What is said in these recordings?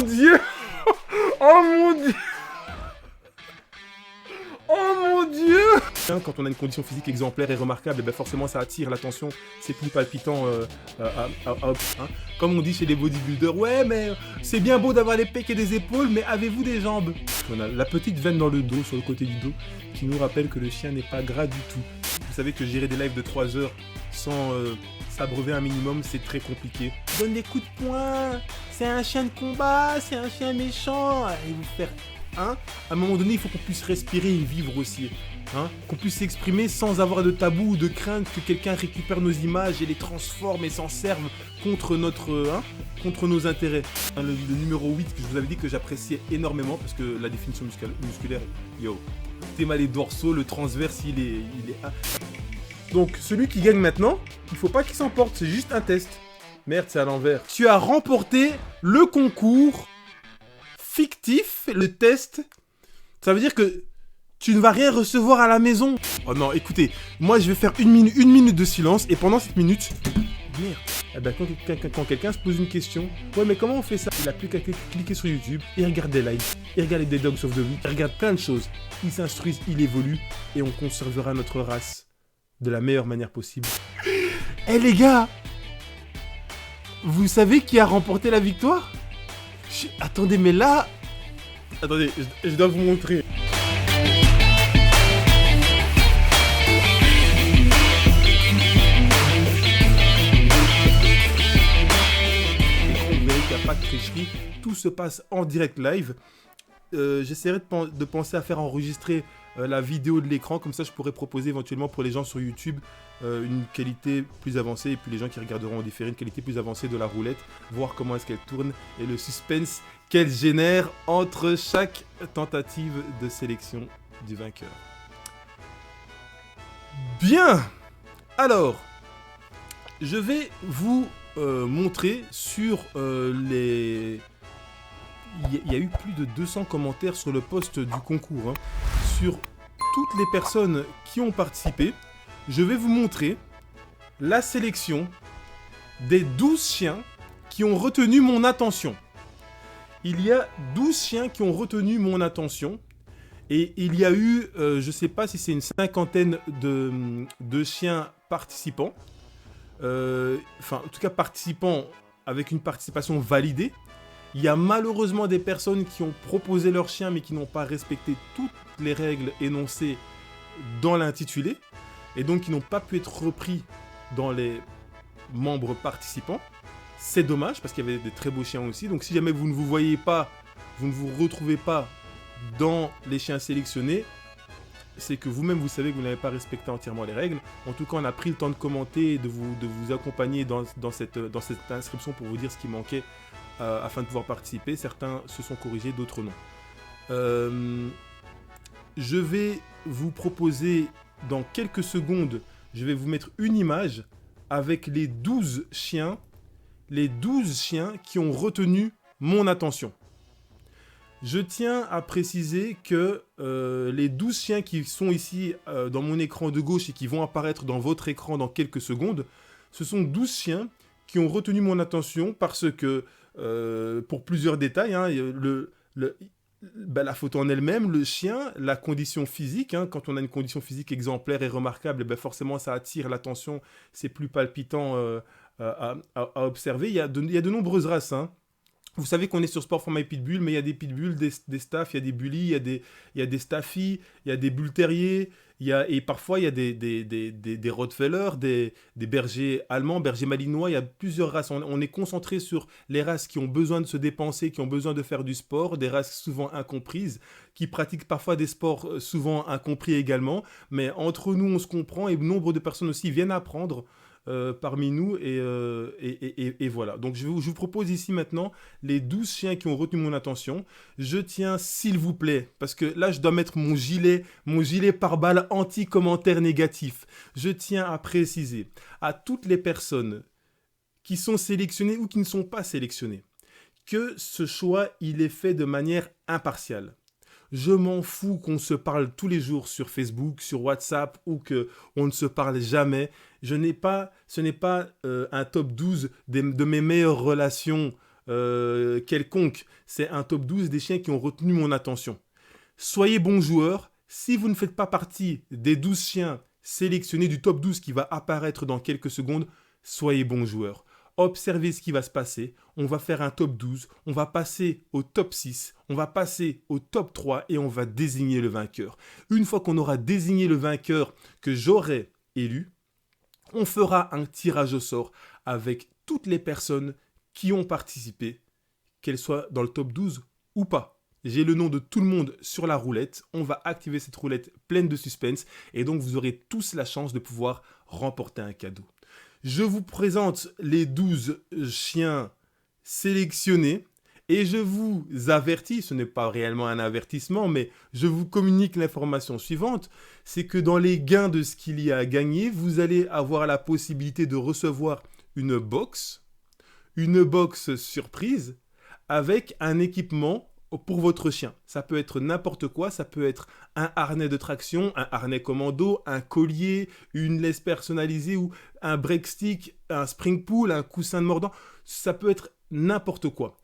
Dieu. Oh mon Dieu. Oh mon Dieu. Quand on a une condition physique exemplaire et remarquable, eh ben forcément ça attire l'attention, c'est plus palpitant hein. Comme on dit chez les bodybuilders, ouais mais c'est bien beau d'avoir les pecs et des épaules, mais avez-vous des jambes? On a la petite veine dans le dos, sur le côté du dos, qui nous rappelle que le chien n'est pas gras du tout. Vous savez que gérer des lives de 3 heures sans s'abreuver un minimum, c'est très compliqué. Donne des coups de poing, c'est un chien de combat, c'est un chien méchant, et vous faire... Hein, à un moment donné, il faut qu'on puisse respirer et vivre aussi. Hein, qu'on puisse s'exprimer sans avoir de tabou ou de crainte que quelqu'un récupère nos images et les transforme et s'en serve contre contre nos intérêts. Le numéro 8 que je vous avais dit que j'appréciais énormément parce que la définition musculaire, yo, t'es les dorsaux, le transverse, il est... Donc, celui qui gagne maintenant, il faut pas qu'il s'emporte, c'est juste un test. Merde, c'est à l'envers. Tu as remporté le concours fictif, le test. Ça veut dire que tu ne vas rien recevoir à la maison. Oh non, écoutez, moi je vais faire une minute de silence et pendant cette minute... Merde. Eh ben, quand quelqu'un se pose une question, ouais mais comment on fait ça? Il a plus qu'à cliquer sur YouTube, il regarde des lives, il regarde des Dogs of the Week, il regarde plein de choses. Il s'instruise, il évolue et on conservera notre race de la meilleure manière possible. Eh les gars, vous savez qui a remporté la victoire? Attendez, mais là... Attendez, je dois vous montrer. Vous verrez qu'il n'y a pas de tricherie. Tout se passe en direct live. J'essaierai de penser à faire enregistrer la vidéo de l'écran. Comme ça, je pourrais proposer éventuellement pour les gens sur YouTube une qualité plus avancée. Et puis les gens qui regarderont en différé, une qualité plus avancée de la roulette. Voir comment est-ce qu'elle tourne et le suspense qu'elle génère entre chaque tentative de sélection du vainqueur. Bien. Alors, je vais vous montrer sur les... Il y a eu plus de 200 commentaires sur le post du concours. Hein. Sur toutes les personnes qui ont participé, je vais vous montrer la sélection des 12 chiens qui ont retenu mon attention. Il y a 12 chiens qui ont retenu mon attention. Et il y a eu, je ne sais pas si c'est une cinquantaine de chiens participants. Enfin, en tout cas, participants avec une participation validée. Il y a malheureusement des personnes qui ont proposé leur chien mais qui n'ont pas respecté toutes les règles énoncées dans l'intitulé et donc qui n'ont pas pu être repris dans les membres participants. C'est dommage parce qu'il y avait des très beaux chiens aussi. Donc si jamais vous ne vous voyez pas, vous ne vous retrouvez pas dans les chiens sélectionnés, c'est que vous-même vous savez que vous n'avez pas respecté entièrement les règles. En tout cas, on a pris le temps de commenter et de vous accompagner dans cette inscription pour vous dire ce qui manquait afin de pouvoir participer. Certains se sont corrigés, d'autres non. Je vais vous proposer dans quelques secondes, je vais vous mettre une image avec les 12 chiens qui ont retenu mon attention. Je tiens à préciser que les 12 chiens qui sont ici dans mon écran de gauche et qui vont apparaître dans votre écran dans quelques secondes, ce sont 12 chiens qui ont retenu mon attention parce que, pour plusieurs détails, hein, la photo en elle-même, le chien, la condition physique, hein, quand on a une condition physique exemplaire et remarquable, ben forcément ça attire l'attention, c'est plus palpitant à observer. Il y a de nombreuses races, hein. Vous savez qu'on est sur Sport Format et Pitbull, mais il y a des pitbulls, des staffs, il y a des bullies, il y a des staffies, il y a des bulles terriers, et parfois il y a des rottweilers, des bergers allemands, bergers malinois, il y a plusieurs races. On est concentré sur les races qui ont besoin de se dépenser, qui ont besoin de faire du sport, des races souvent incomprises, qui pratiquent parfois des sports souvent incompris également, mais entre nous on se comprend et nombre de personnes aussi viennent apprendre parmi nous et voilà. Donc je vous propose ici maintenant les 12 chiens qui ont retenu mon attention. Je tiens s'il vous plaît, parce que là je dois mettre mon gilet pare-balles anti-commentaires négatifs. Je tiens à préciser à toutes les personnes qui sont sélectionnées ou qui ne sont pas sélectionnées que ce choix il est fait de manière impartiale. Je m'en fous qu'on se parle tous les jours sur Facebook, sur WhatsApp ou qu'on ne se parle jamais. Ce n'est pas un top 12 de mes meilleures relations quelconque. C'est un top 12 des chiens qui ont retenu mon attention. Soyez bons joueurs. Si vous ne faites pas partie des 12 chiens sélectionnés du top 12 qui va apparaître dans quelques secondes, soyez bons joueurs. Observez ce qui va se passer. On va faire un top 12, on va passer au top 6, on va passer au top 3 et on va désigner le vainqueur. Une fois qu'on aura désigné le vainqueur que j'aurai élu, on fera un tirage au sort avec toutes les personnes qui ont participé, qu'elles soient dans le top 12 ou pas. J'ai le nom de tout le monde sur la roulette. On va activer cette roulette pleine de suspense et donc vous aurez tous la chance de pouvoir remporter un cadeau. Je vous présente les 12 chiens sélectionnés et je vous avertis, ce n'est pas réellement un avertissement, mais je vous communique l'information suivante, c'est que dans les gains de ce qu'il y a à gagner, vous allez avoir la possibilité de recevoir une box surprise avec un équipement pour votre chien. Ça peut être n'importe quoi, ça peut être un harnais de traction, un harnais commando, un collier, une laisse personnalisée ou un break stick, un spring pull, un coussin de mordant. Ça peut être n'importe quoi.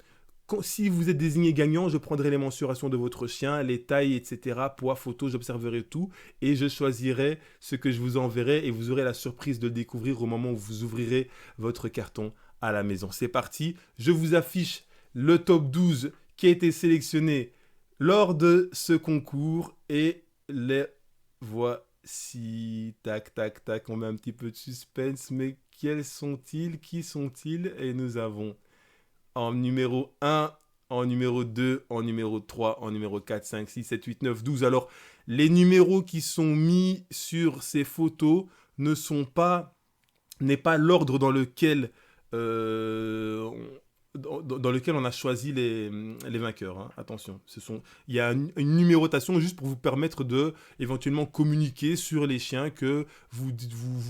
Si vous êtes désigné gagnant, je prendrai les mensurations de votre chien, les tailles, etc., poids, photo, j'observerai tout et je choisirai ce que je vous enverrai et vous aurez la surprise de le découvrir au moment où vous ouvrirez votre carton à la maison. C'est parti, je vous affiche le top 12 qui a été sélectionné lors de ce concours et les voici. Tac, tac, tac, on met un petit peu de suspense, mais quels sont-ils? Qui sont-ils? Et nous avons en numéro 1, en numéro 2, en numéro 3, en numéro 4, 5, 6, 7, 8, 9, 12. Alors, les numéros qui sont mis sur ces photos n'est pas l'ordre dans lequel dans lequel on a choisi les vainqueurs. Hein. Attention, il y a une numérotation juste pour vous permettre de éventuellement communiquer sur les chiens que vous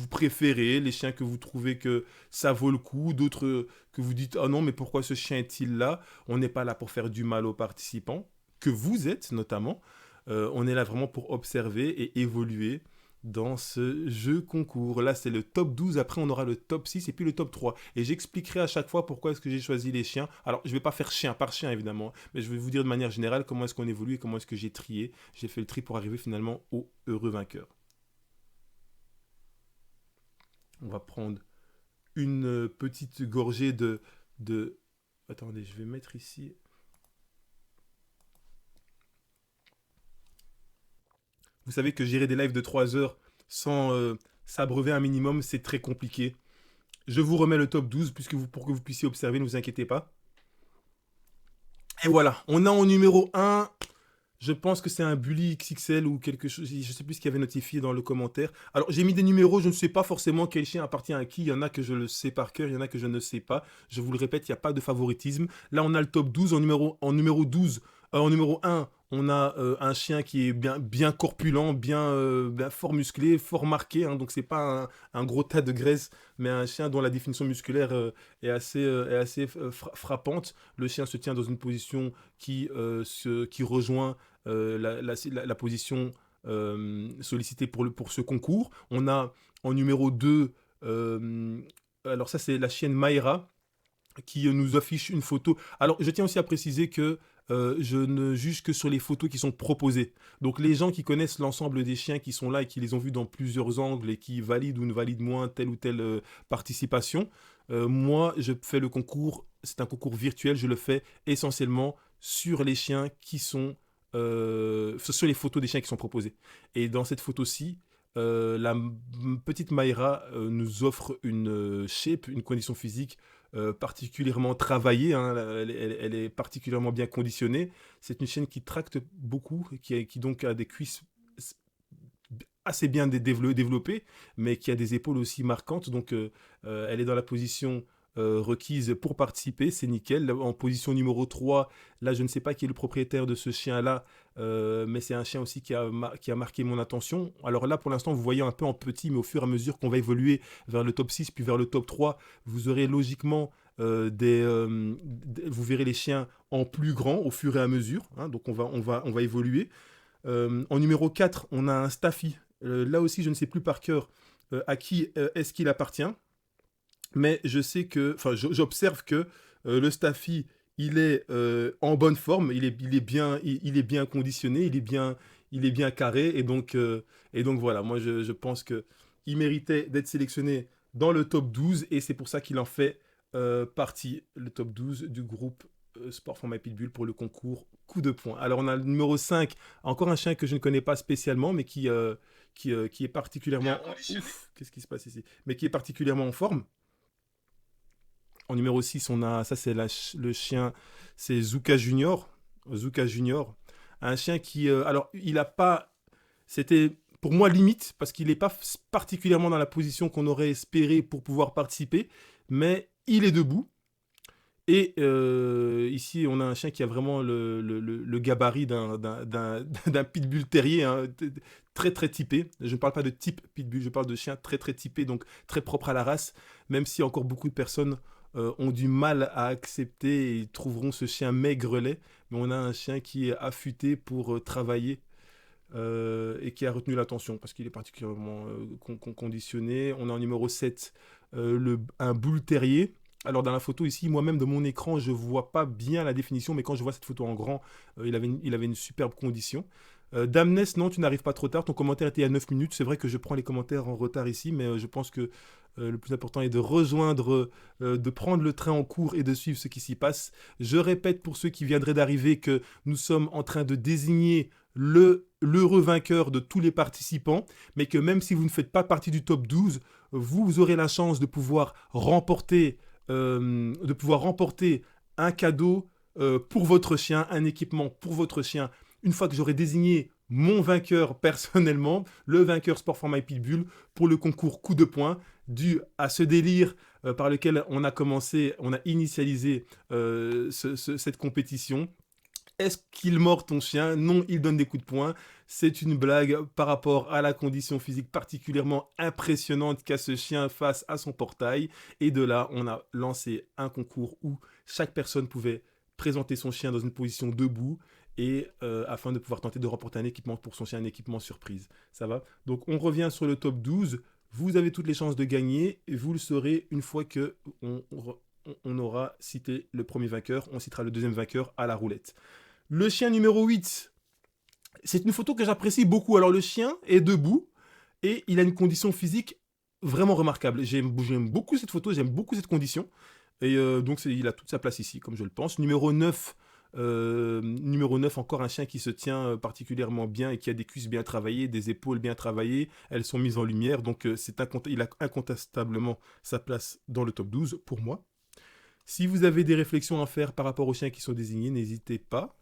préférez, les chiens que vous trouvez que ça vaut le coup, d'autres que vous dites « Ah non, mais pourquoi ce chien est-il là ?» On n'est pas là pour faire du mal aux participants, que vous êtes notamment. On est là vraiment pour observer et évoluer dans ce jeu concours. Là, c'est le top 12. Après, on aura le top 6 et puis le top 3. Et j'expliquerai à chaque fois pourquoi est-ce que j'ai choisi les chiens. Alors, je ne vais pas faire chien par chien, évidemment. Mais je vais vous dire de manière générale comment est-ce qu'on évolue et comment est-ce que j'ai trié. J'ai fait le tri pour arriver finalement au heureux vainqueur. On va prendre une petite gorgée de... Attendez, je vais mettre ici... Vous savez que gérer des lives de 3 heures sans s'abreuver un minimum, c'est très compliqué. Je vous remets le top 12 pour que vous puissiez observer, ne vous inquiétez pas. Et voilà, on a en numéro 1, je pense que c'est un Bully XXL ou quelque chose, je ne sais plus ce qu'il y avait notifié dans le commentaire. Alors j'ai mis des numéros, je ne sais pas forcément quel chien appartient à qui, il y en a que je le sais par cœur, il y en a que je ne sais pas. Je vous le répète, il n'y a pas de favoritisme. Là on a le top 12, en numéro 12, en numéro 1, on a un chien qui est bien corpulent, bien fort musclé, fort marqué. Hein, donc c'est pas un gros tas de graisse, mais un chien dont la définition musculaire est assez frappante. Le chien se tient dans une position qui rejoint la position sollicitée pour ce concours. On a en numéro 2, alors ça c'est la chienne Mayra, qui nous affiche une photo. Alors, je tiens aussi à préciser que je ne juge que sur les photos qui sont proposées. Donc, les gens qui connaissent l'ensemble des chiens qui sont là et qui les ont vus dans plusieurs angles et qui valident ou ne valident moins telle ou telle participation, moi, je fais le concours, c'est un concours virtuel, je le fais essentiellement sur les chiens qui sont... sur les photos des chiens qui sont proposés. Et dans cette photo-ci, la petite Mayra nous offre une shape, une condition physique particulièrement travaillée, hein, elle est particulièrement bien conditionnée. C'est une chienne qui tracte beaucoup, qui donc a des cuisses assez bien développées, mais qui a des épaules aussi marquantes. Donc elle est dans la position requise pour participer, c'est nickel. En position numéro 3, là je ne sais pas qui est le propriétaire de ce chien-là, mais c'est un chien aussi qui a marqué mon attention. Alors là pour l'instant vous voyez un peu en petit, mais au fur et à mesure qu'on va évoluer vers le top 6 puis vers le top 3, vous aurez logiquement vous verrez les chiens en plus grand au fur et à mesure, hein, donc on va évoluer. En numéro 4, on a un Staffy. Là aussi je ne sais plus par cœur à qui est-ce qu'il appartient. Mais je sais que, enfin, j'observe que Le Staffy, il est en bonne forme, il est bien conditionné, il est bien carré. Et donc voilà, moi je pense que il méritait d'être sélectionné dans le top 12 et c'est pour ça qu'il en fait partie, le top 12 du groupe Sport Format Pitbull pour le concours coup de poing. Alors on a le numéro 5, encore un chien que je ne connais pas spécialement, mais qui est particulièrement... Ouf, qu'est-ce qui se passe ici? Mais qui est particulièrement en forme. En numéro 6, on a, ça c'est le chien, c'est Zuka Junior. Zuka Junior. Un chien qui, alors il a pas, c'était pour moi limite, parce qu'il n'est pas particulièrement dans la position qu'on aurait espéré pour pouvoir participer, mais il est debout. Et ici, on a un chien qui a vraiment le gabarit d'un pitbull terrier, hein, très très typé. Je ne parle pas de type pitbull, je parle de chien très très typé, donc très propre à la race, même si encore beaucoup de personnes ont du mal à accepter et trouveront ce chien maigrelet. Mais on a un chien qui est affûté pour travailler et qui a retenu l'attention parce qu'il est particulièrement conditionné. On a en numéro 7 un bull terrier. Alors dans la photo ici, moi-même de mon écran, je vois pas bien la définition, mais quand je vois cette photo en grand, il avait une superbe condition. Damnes, non, tu n'arrives pas trop tard, ton commentaire était à 9 minutes. C'est vrai que je prends les commentaires en retard ici, mais je pense que le plus important est de rejoindre, de prendre le train en cours et de suivre ce qui s'y passe. Je répète pour ceux qui viendraient d'arriver que nous sommes en train de désigner l'heureux vainqueur de tous les participants, mais que même si vous ne faites pas partie du top 12, vous aurez la chance de pouvoir remporter un cadeau pour votre chien, un équipement pour votre chien. Une fois que j'aurai désigné mon vainqueur personnellement, le vainqueur Sport Format Pitbull pour le concours coup de poing, dû à ce délire par lequel on a initialisé cette compétition. Est-ce qu'il mord ton chien? Non, il donne des coups de poing. C'est une blague par rapport à la condition physique particulièrement impressionnante qu'a ce chien face à son portail. Et de là, on a lancé un concours où chaque personne pouvait présenter son chien dans une position debout et afin de pouvoir tenter de remporter un équipement pour son chien, un équipement surprise. Ça va? Donc on revient sur le top 12. Vous avez toutes les chances de gagner et vous le saurez une fois que on aura cité le premier vainqueur. On citera le deuxième vainqueur à la roulette. Le chien numéro 8, c'est une photo que j'apprécie beaucoup. Alors le chien est debout et il a une condition physique vraiment remarquable. J'aime beaucoup cette photo, j'aime beaucoup cette condition. Et donc il a toute sa place ici, comme je le pense. Numéro 9, encore un chien qui se tient particulièrement bien et qui a des cuisses bien travaillées, des épaules bien travaillées. Elles sont mises en lumière, donc il a incontestablement sa place dans le top 12 pour moi. Si vous avez des réflexions à faire par rapport aux chiens qui sont désignés, n'hésitez pas,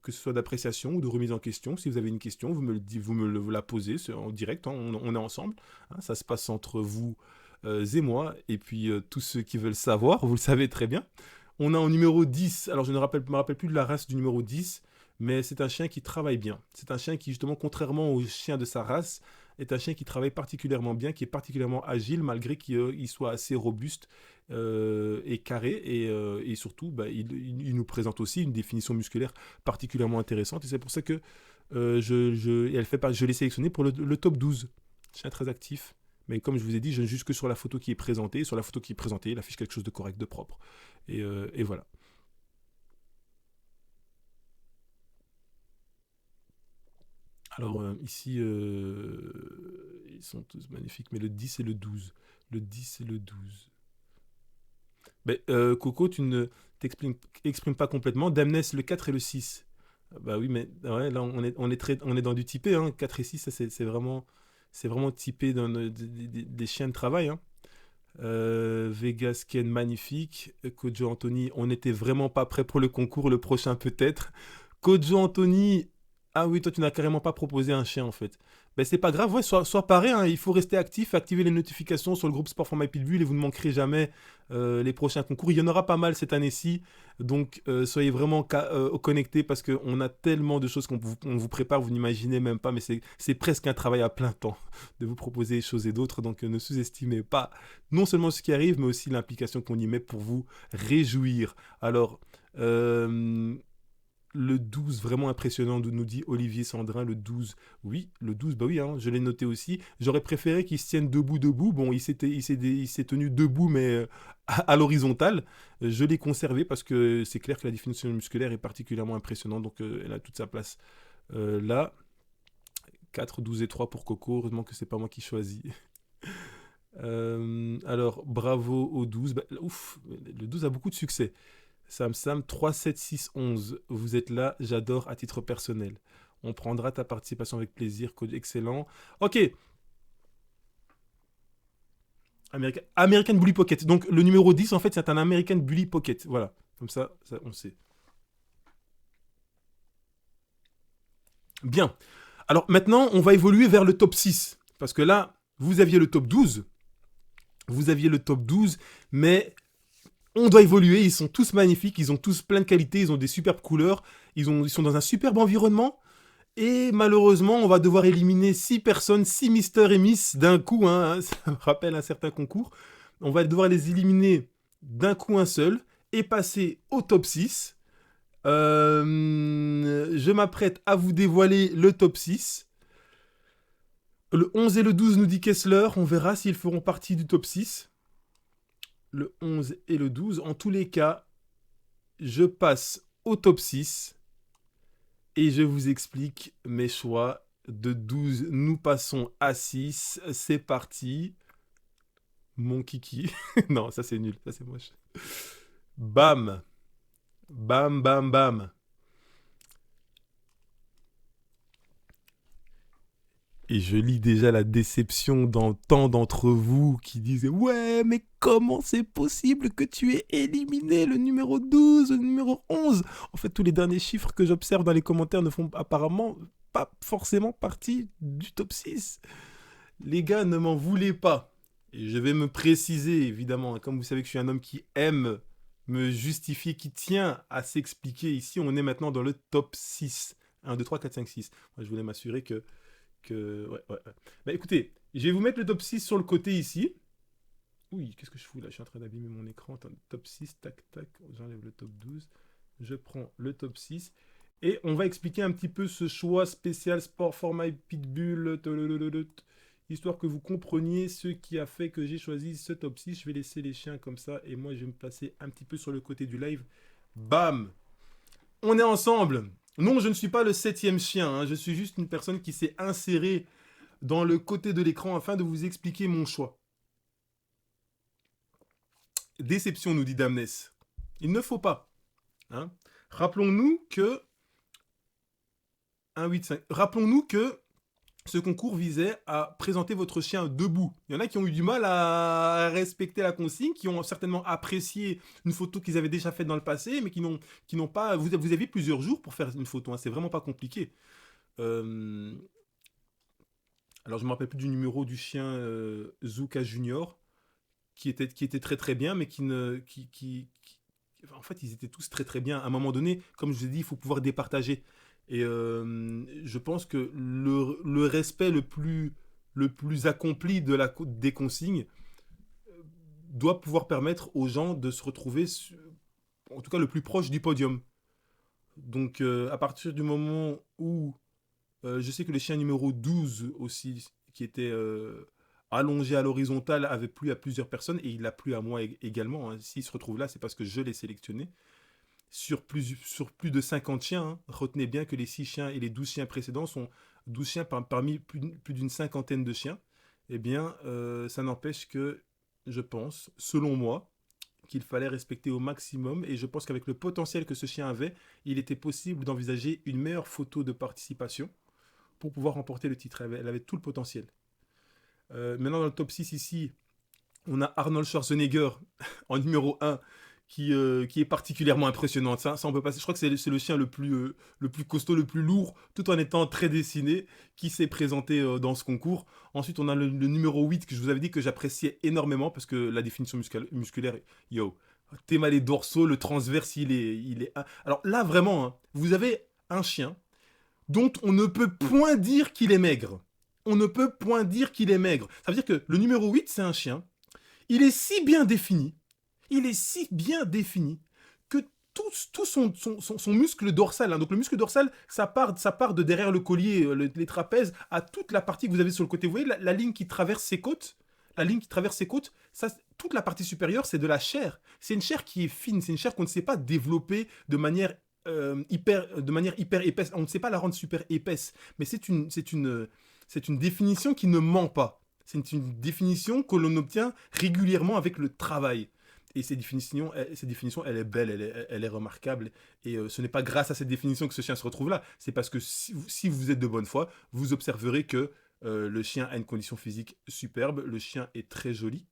que ce soit d'appréciation ou de remise en question. Si vous avez une question, vous la posez en direct, hein, on est ensemble. Hein, ça se passe entre vous et moi, et puis tous ceux qui veulent savoir, vous le savez très bien. On a en numéro 10, alors je ne me rappelle plus de la race du numéro 10, mais c'est un chien qui travaille bien. C'est un chien qui, justement, contrairement aux chiens de sa race, est un chien qui travaille particulièrement bien, qui est particulièrement agile, malgré qu'il soit assez robuste et carré. Et surtout, il nous présente aussi une définition musculaire particulièrement intéressante. Et c'est pour ça que je l'ai sélectionné pour le top 12. Chien très actif. Mais comme je vous ai dit, je ne juge que sur la photo qui est présentée. Sur la photo qui est présentée, il affiche quelque chose de correct, de propre. Et voilà. Alors ici, ils sont tous magnifiques, mais le 10 et le 12. Le 10 et le 12. Mais, Coco, tu ne t'exprimes pas complètement. Damnes, le 4 et le 6. Bah oui, mais ouais, là, on est dans du typé. Hein. 4 et 6, ça, c'est vraiment typé dans des chiens de travail. Hein. Vegas Ken, magnifique. Kojo Anthony, on n'était vraiment pas prêt pour le concours. Le prochain, peut-être. Kojo Anthony, ah oui, toi, tu n'as carrément pas proposé un chien, en fait. Ben, c'est pas grave, ouais, sois paré, hein, il faut rester actif, activer les notifications sur le groupe Sport Format Pitbull et vous ne manquerez jamais les prochains concours. Il y en aura pas mal cette année-ci, donc soyez vraiment connectés parce qu'on a tellement de choses on vous prépare, vous n'imaginez même pas, mais c'est presque un travail à plein temps de vous proposer des choses et d'autres, donc ne sous-estimez pas non seulement ce qui arrive, mais aussi l'implication qu'on y met pour vous réjouir. Alors, Le 12, vraiment impressionnant, nous dit Olivier Sandrin, le 12. Oui, le 12, bah oui, hein, je l'ai noté aussi. J'aurais préféré qu'il se tienne debout. Bon, il s'est tenu debout, mais à l'horizontale. Je l'ai conservé parce que c'est clair que la définition musculaire est particulièrement impressionnante, donc elle a toute sa place. Là, 4, 12 et 3 pour Coco, heureusement que c'est pas moi qui choisis. Alors, bravo au 12. Bah, ouf, le 12 a beaucoup de succès. Sam, 3, 7, 6, 11. Vous êtes là, j'adore à titre personnel. On prendra ta participation avec plaisir, code excellent. Ok. American Bully Pocket. Donc le numéro 10, en fait, c'est un American Bully Pocket. Voilà. Comme ça on sait. Bien. Alors maintenant, on va évoluer vers le top 6. Parce que là, vous aviez le top 12. Mais on doit évoluer, ils sont tous magnifiques, ils ont tous plein de qualités, ils ont des superbes couleurs, ils sont dans un superbe environnement. Et malheureusement, on va devoir éliminer 6 personnes, 6 Mister et Miss d'un coup, hein, ça me rappelle un certain concours. On va devoir les éliminer d'un coup un seul et passer au top 6. Je m'apprête à vous dévoiler le top 6. Le 11 et le 12 nous dit Kessler, on verra s'ils feront partie du top 6. Le 11 et le 12. En tous les cas, je passe au top 6 et je vous explique mes choix. De 12, nous passons à 6. C'est parti. Mon kiki. Non, ça c'est nul, ça c'est moche. Bam. Bam, bam, bam. Et je lis déjà la déception dans tant d'entre vous qui disaient « Ouais, mais comment c'est possible que tu aies éliminé le numéro 12, le numéro 11 ?» En fait, tous les derniers chiffres que j'observe dans les commentaires ne font apparemment pas forcément partie du top 6. Les gars, ne m'en voulez pas. Et je vais me préciser, évidemment. Comme vous savez que je suis un homme qui aime me justifier, qui tient à s'expliquer. Ici, on est maintenant dans le top 6. 1, 2, 3, 4, 5, 6. Moi, je voulais m'assurer que... Ouais. Bah écoutez, je vais vous mettre le top 6 sur le côté ici. Oui, qu'est-ce que je fous là? Je suis en train d'abîmer mon écran. Attends, top 6, tac, tac. J'enlève le top 12. Je prends le top 6. Et on va expliquer un petit peu ce choix spécial sport format pitbull. Histoire que vous compreniez ce qui a fait que j'ai choisi ce top 6. Je vais laisser les chiens comme ça. Et moi, je vais me placer un petit peu sur le côté du live. Bam! On est ensemble! Non, je ne suis pas le 7e chien, hein. Je suis juste une personne qui s'est insérée dans le côté de l'écran afin de vous expliquer mon choix. Déception, nous dit Damnes. Il ne faut pas. Hein. Rappelons-nous que... 1, 8, 5. Rappelons-nous que ce concours visait à présenter votre chien debout. Il y en a qui ont eu du mal à respecter la consigne, qui ont certainement apprécié une photo qu'ils avaient déjà faite dans le passé, mais qui n'ont pas... Vous avez plusieurs jours pour faire une photo, hein, c'est vraiment pas compliqué. Alors je me rappelle plus du numéro du chien Zuka Junior, qui était très très bien, mais en fait, ils étaient tous très très bien. À un moment donné, comme je vous ai dit, il faut pouvoir départager. Et je pense que le respect le plus accompli des consignes doit pouvoir permettre aux gens de se retrouver, en tout cas le plus proche du podium. Donc à partir du moment où je sais que le chien numéro 12 aussi, qui était allongé à l'horizontale, avait plu à plusieurs personnes, et il a plu à moi également. Hein. S'il se retrouve là, c'est parce que je l'ai sélectionné. Sur plus de 50 chiens, hein. Retenez bien que les 6 chiens et les 12 chiens précédents sont 12 chiens parmi plus d'une cinquantaine de chiens. Eh bien, ça n'empêche que, je pense, selon moi, qu'il fallait respecter au maximum, et je pense qu'avec le potentiel que ce chien avait, il était possible d'envisager une meilleure photo de participation pour pouvoir remporter le titre. Elle avait tout le potentiel. Maintenant, dans le top 6 ici, on a Arnold Schwarzenegger en numéro 1, qui est particulièrement impressionnante. Ça on peut passer. Je crois que c'est le chien le plus costaud, le plus lourd, tout en étant très dessiné, qui s'est présenté dans ce concours. Ensuite, on a le numéro 8, que je vous avais dit que j'appréciais énormément, parce que la définition musculaire, yo, théma les dorsaux, le transverse, il est... Alors là, vraiment, hein, vous avez un chien dont on ne peut point dire qu'il est maigre. On ne peut point dire qu'il est maigre. Ça veut dire que le numéro 8, c'est un chien. Il est si bien défini, que tout son muscle dorsal. Hein. Donc le muscle dorsal, ça part de derrière le collier, les trapèzes, à toute la partie que vous avez sur le côté. Vous voyez la ligne qui traverse ses côtes. La ligne qui traverse ses côtes, ça, toute la partie supérieure, c'est de la chair. C'est une chair qui est fine, c'est une chair qu'on ne sait pas développer de manière hyper épaisse. On ne sait pas la rendre super épaisse, mais c'est une définition qui ne ment pas. C'est une définition que l'on obtient régulièrement avec le travail. Et cette définition, elle est belle, elle est remarquable. Et ce n'est pas grâce à cette définition que ce chien se retrouve là. C'est parce que si vous êtes de bonne foi, vous observerez que le chien a une condition physique superbe. Le chien est très joli.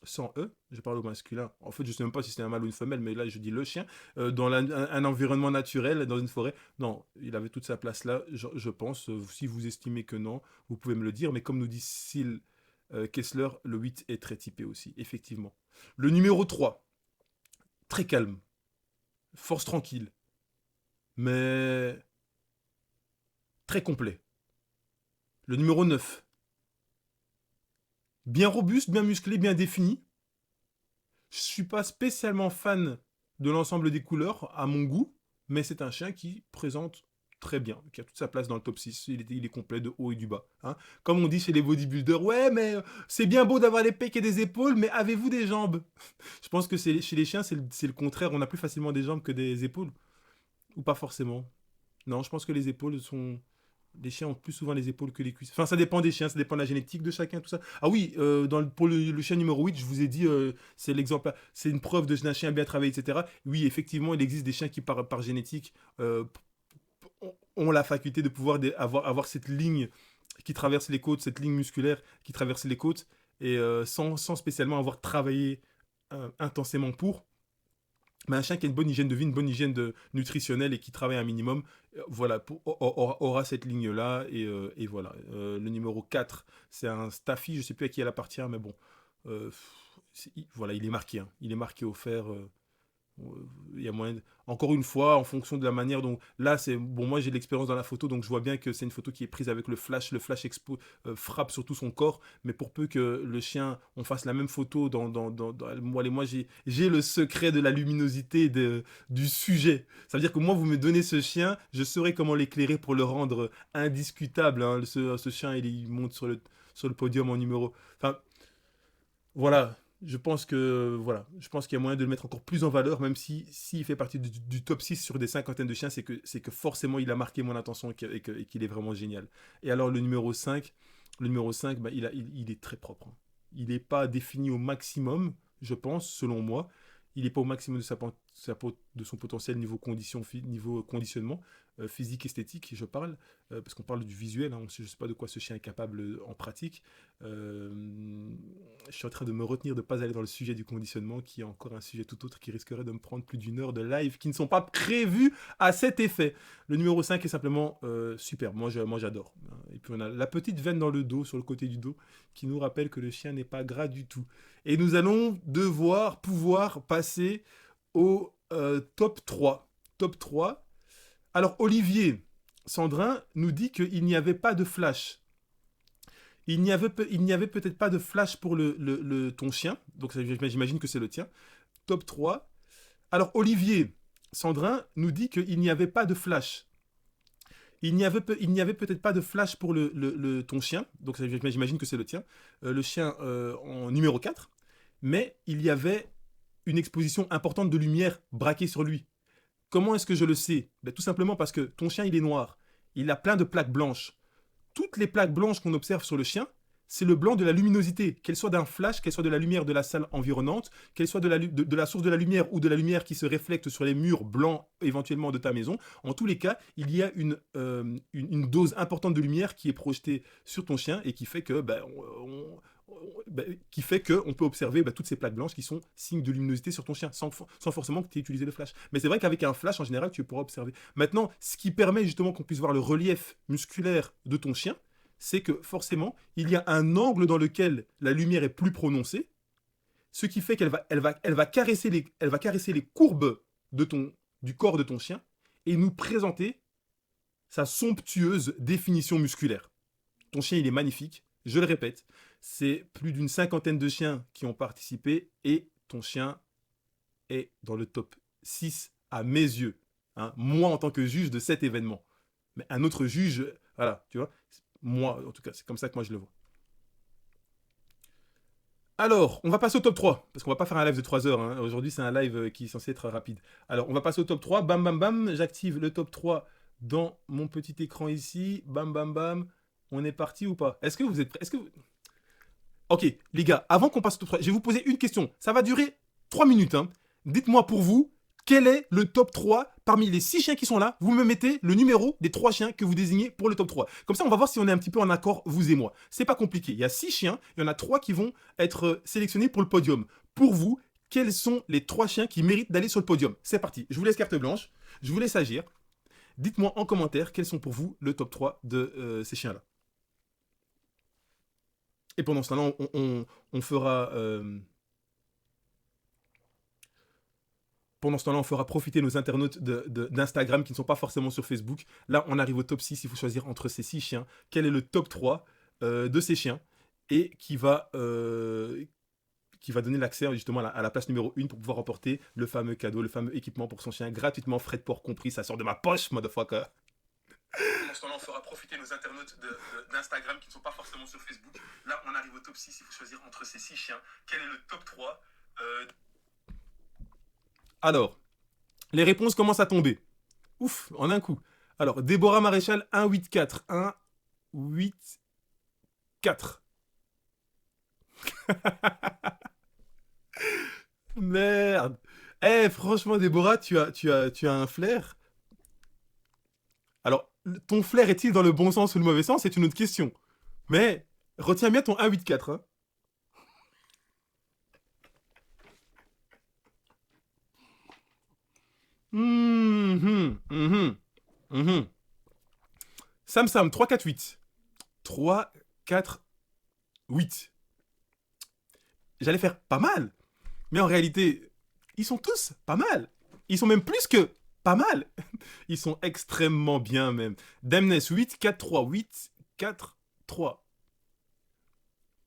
Sans E, je parle au masculin. En fait, je ne sais même pas si c'est un mâle ou une femelle, mais là, je dis le chien. Dans un environnement naturel, dans une forêt. Non, il avait toute sa place là, je pense. Si vous estimez que non, vous pouvez me le dire. Mais comme nous dit Syl Kessler, le 8 est très typé aussi, effectivement. Le numéro 3, très calme, force tranquille, mais très complet. Le numéro 9, bien robuste, bien musclé, bien défini. Je ne suis pas spécialement fan de l'ensemble des couleurs, à mon goût, mais c'est un chien qui présente très bien, qui a toute sa place dans le top 6. Il est complet de haut et du bas. Hein. Comme on dit chez les bodybuilders, ouais, mais c'est bien beau d'avoir des pecs et des épaules, mais avez-vous des jambes? Je pense que chez les chiens, c'est le contraire. On a plus facilement des jambes que des épaules. Ou pas forcément. Non, je pense que les épaules sont... Les chiens ont plus souvent les épaules que les cuisses. Enfin, ça dépend des chiens, ça dépend de la génétique de chacun, tout ça. Ah oui, pour le chien numéro 8, je vous ai dit, c'est l'exemple, c'est une preuve d'un chien bien travaillé, etc. Oui, effectivement, il existe des chiens qui, par génétique, ont la faculté de pouvoir avoir cette ligne qui traverse les côtes, cette ligne musculaire qui traverse les côtes, et sans spécialement avoir travaillé intensément pour. Mais un chien qui a une bonne hygiène de vie, une bonne hygiène nutritionnelle et qui travaille un minimum, voilà, aura cette ligne-là. Et voilà. Le numéro 4, c'est un Staffy, je ne sais plus à qui elle appartient, mais bon. Voilà, il est marqué. Hein. Il est marqué au fer. Il y a moyen encore une fois en fonction de la manière dont là c'est bon, moi j'ai de l'expérience dans la photo, donc je vois bien que c'est une photo qui est prise avec le flash frappe sur tout son corps, mais pour peu que le chien on fasse la même photo moi j'ai le secret de la luminosité du sujet. Ça veut dire que moi vous me donnez ce chien, je saurai comment l'éclairer pour le rendre indiscutable. Hein. Ce chien il monte sur le podium en numéro, enfin voilà. Je pense qu'il y a moyen de le mettre encore plus en valeur, même s'il fait partie du top 6 sur des cinquantaines de chiens, c'est que forcément il a marqué mon attention et qu'il est vraiment génial. Et alors le numéro 5 bah, il est très propre. Hein. Il n'est pas défini au maximum, je pense, selon moi. Il n'est pas au maximum de son potentiel niveau niveau conditionnement, physique, esthétique, je parle, parce qu'on parle du visuel, hein, je ne sais pas de quoi ce chien est capable en pratique. Je suis en train de me retenir de ne pas aller dans le sujet du conditionnement, qui est encore un sujet tout autre qui risquerait de me prendre plus d'une heure de live qui ne sont pas prévus à cet effet. Le numéro 5 est simplement superbe, moi j'adore. Et puis on a la petite veine dans le dos, sur le côté du dos, qui nous rappelle que le chien n'est pas gras du tout. Et nous allons pouvoir passer au top 3. Top 3. Alors Olivier Sandrin nous dit qu'il n'y avait pas de flash. Il n'y avait peut-être pas de flash pour ton chien. Donc j'imagine que c'est le tien. Top 3. Alors Olivier Sandrin nous dit qu'il n'y avait pas de flash. Il n'y avait peut-être pas de flash pour ton chien. Donc j'imagine que c'est le tien. Le chien en numéro 4. Mais il y avait une exposition importante de lumière braquée sur lui. Comment est-ce que je le sais? Ben, tout simplement parce que ton chien, il est noir. Il a plein de plaques blanches. Toutes les plaques blanches qu'on observe sur le chien, c'est le blanc de la luminosité, qu'elle soit d'un flash, qu'elle soit de la lumière de la salle environnante, qu'elle soit de la source de la lumière ou de la lumière qui se réflecte sur les murs blancs éventuellement de ta maison. En tous les cas, il y a une dose importante de lumière qui est projetée sur ton chien et qui fait que qu'on peut observer toutes ces plaques blanches qui sont signes de luminosité sur ton chien, sans forcément que tu aies utilisé le flash. Mais c'est vrai qu'avec un flash, en général, tu pourras observer. Maintenant, ce qui permet justement qu'on puisse voir le relief musculaire de ton chien, c'est que forcément, il y a un angle dans lequel la lumière est plus prononcée, ce qui fait elle va caresser les courbes du corps de ton chien et nous présenter sa somptueuse définition musculaire. Ton chien, il est magnifique, je le répète, c'est plus d'une cinquantaine de chiens qui ont participé et ton chien est dans le top 6 à mes yeux. Hein, moi, en tant que juge de cet événement. Mais un autre juge, voilà, tu vois. Moi, en tout cas, c'est comme ça que moi je le vois. Alors, on va passer au top 3, parce qu'on va pas faire un live de 3 heures. Hein. Aujourd'hui, c'est un live qui est censé être rapide. Alors, on va passer au top 3. Bam, bam, bam. J'active le top 3 dans mon petit écran ici. Bam, bam, bam. On est parti ou pas? Est-ce que vous êtes prêts? Ok, les gars, avant qu'on passe au top 3, je vais vous poser une question. Ça va durer 3 minutes. Hein. Dites-moi pour vous, quel est le top 3 parmi les 6 chiens qui sont là? Vous me mettez le numéro des 3 chiens que vous désignez pour le top 3. Comme ça, on va voir si on est un petit peu en accord, vous et moi. C'est pas compliqué. Il y a 6 chiens, il y en a 3 qui vont être sélectionnés pour le podium. Pour vous, quels sont les 3 chiens qui méritent d'aller sur le podium? C'est parti. Je vous laisse carte blanche. Je vous laisse agir. Dites-moi en commentaire quels sont pour vous le top 3 de ces chiens-là. Et pendant ce temps-là, on fera... Pendant ce temps-là, on fera profiter nos internautes d'Instagram qui ne sont pas forcément sur Facebook. Là, on arrive au top 6. Il faut choisir entre ces 6 chiens. Quel est le top 3 de ces chiens? Et qui va donner l'accès justement à la place numéro 1 pour pouvoir remporter le fameux cadeau, le fameux équipement pour son chien gratuitement, frais de port compris. Ça sort de ma poche, motherfucker. Pendant ce temps-là, on fera profiter nos internautes d'Instagram qui ne sont pas forcément sur Facebook. Là, on arrive au top 6. Il faut choisir entre ces 6 chiens. Quel est le top 3 Alors, les réponses commencent à tomber. Ouf, en un coup. Alors, Déborah Maréchal, 1-8-4. 1-8-4. Merde. Eh, franchement, Déborah, tu as un flair. Alors, ton flair est-il dans le bon sens ou le mauvais sens? C'est une autre question. Mais, retiens bien ton 1-8-4. Hein. Sam Sam, 3-4-8. 3-4-8. J'allais faire pas mal. Mais en réalité, ils sont tous pas mal. Ils sont même plus que pas mal. Ils sont extrêmement bien même. Demnes 8, 4-3, 8, 4-3.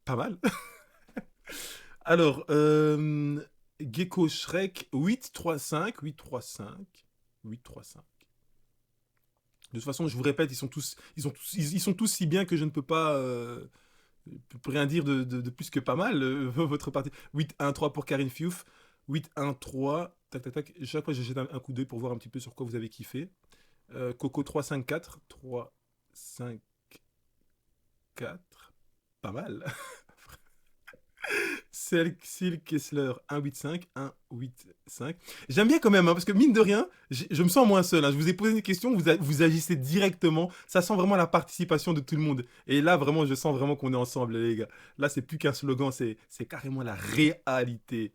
Pas mal. Alors, Gecko Shrek, 8, 3, 5, 8, 3, 5, 8, 3, 5. De toute façon, je vous répète, ils sont tous si bien que je ne peux pas rien dire de plus que pas mal. Votre partie. 8, 1, 3 pour Karine Fiouf. 8, 1, 3. Tac, tac, tac. Chaque fois, je jette un coup d'œil pour voir un petit peu sur quoi vous avez kiffé. Coco 3, 5, 4. 3, 5, 4. Pas mal. Sil Kessler 185 185. J'aime bien quand même, hein, parce que mine de rien, je me sens moins seul. Hein. Je vous ai posé une question, vous agissez directement. Ça sent vraiment la participation de tout le monde. Et là, vraiment, je sens vraiment qu'on est ensemble, les gars. Là, c'est plus qu'un slogan, c'est carrément la réalité.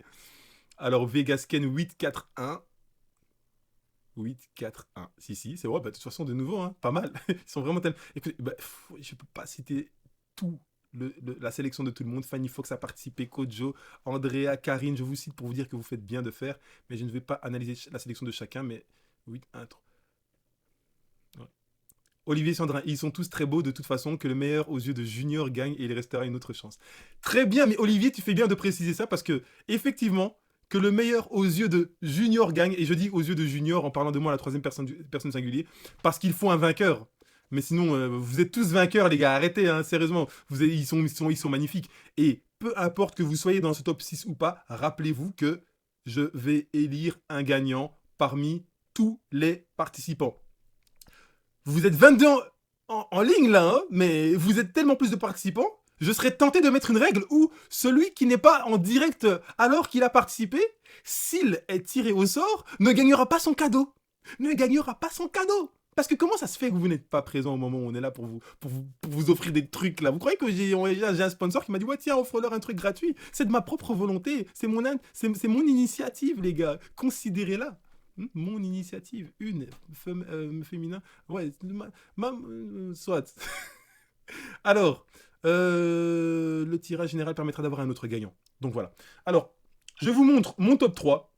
Alors, Vegasken 841. 841. Si, c'est vrai, bah, de toute façon, de nouveau, hein, pas mal. Ils sont vraiment tellement. Écoutez, bah, je peux pas citer tout. La sélection de tout le monde, Fanny Fox a participé, Kojo, Andrea, Karine, je vous cite pour vous dire que vous faites bien de faire, mais je ne vais pas analyser la sélection de chacun, mais 8, 1, 3. Ouais. Olivier Sandrin, ils sont tous très beaux de toute façon, que le meilleur aux yeux de Junior gagne et il restera une autre chance. Très bien, mais Olivier, tu fais bien de préciser ça parce que, effectivement, que le meilleur aux yeux de Junior gagne, et je dis aux yeux de Junior en parlant de moi à la troisième personne singulier, parce qu'il faut un vainqueur. Mais sinon, vous êtes tous vainqueurs, les gars. Arrêtez, hein, sérieusement. Ils sont magnifiques. Et peu importe que vous soyez dans ce top 6 ou pas, rappelez-vous que je vais élire un gagnant parmi tous les participants. Vous êtes 22 en ligne, là, hein, mais vous êtes tellement plus de participants. Je serais tenté de mettre une règle où celui qui n'est pas en direct alors qu'il a participé, s'il est tiré au sort, ne gagnera pas son cadeau. Ne gagnera pas son cadeau. Parce que comment ça se fait que vous n'êtes pas présent au moment où on est là pour vous offrir des trucs là? Vous croyez que j'ai un sponsor qui m'a dit ouais tiens offre-leur un truc gratuit? C'est de ma propre volonté, c'est mon initiative les gars, considérez-la. Mon initiative, une féminin, ouais, soit. Alors, le tirage général permettra d'avoir un autre gagnant. Donc voilà. Alors, je vous montre mon top 3.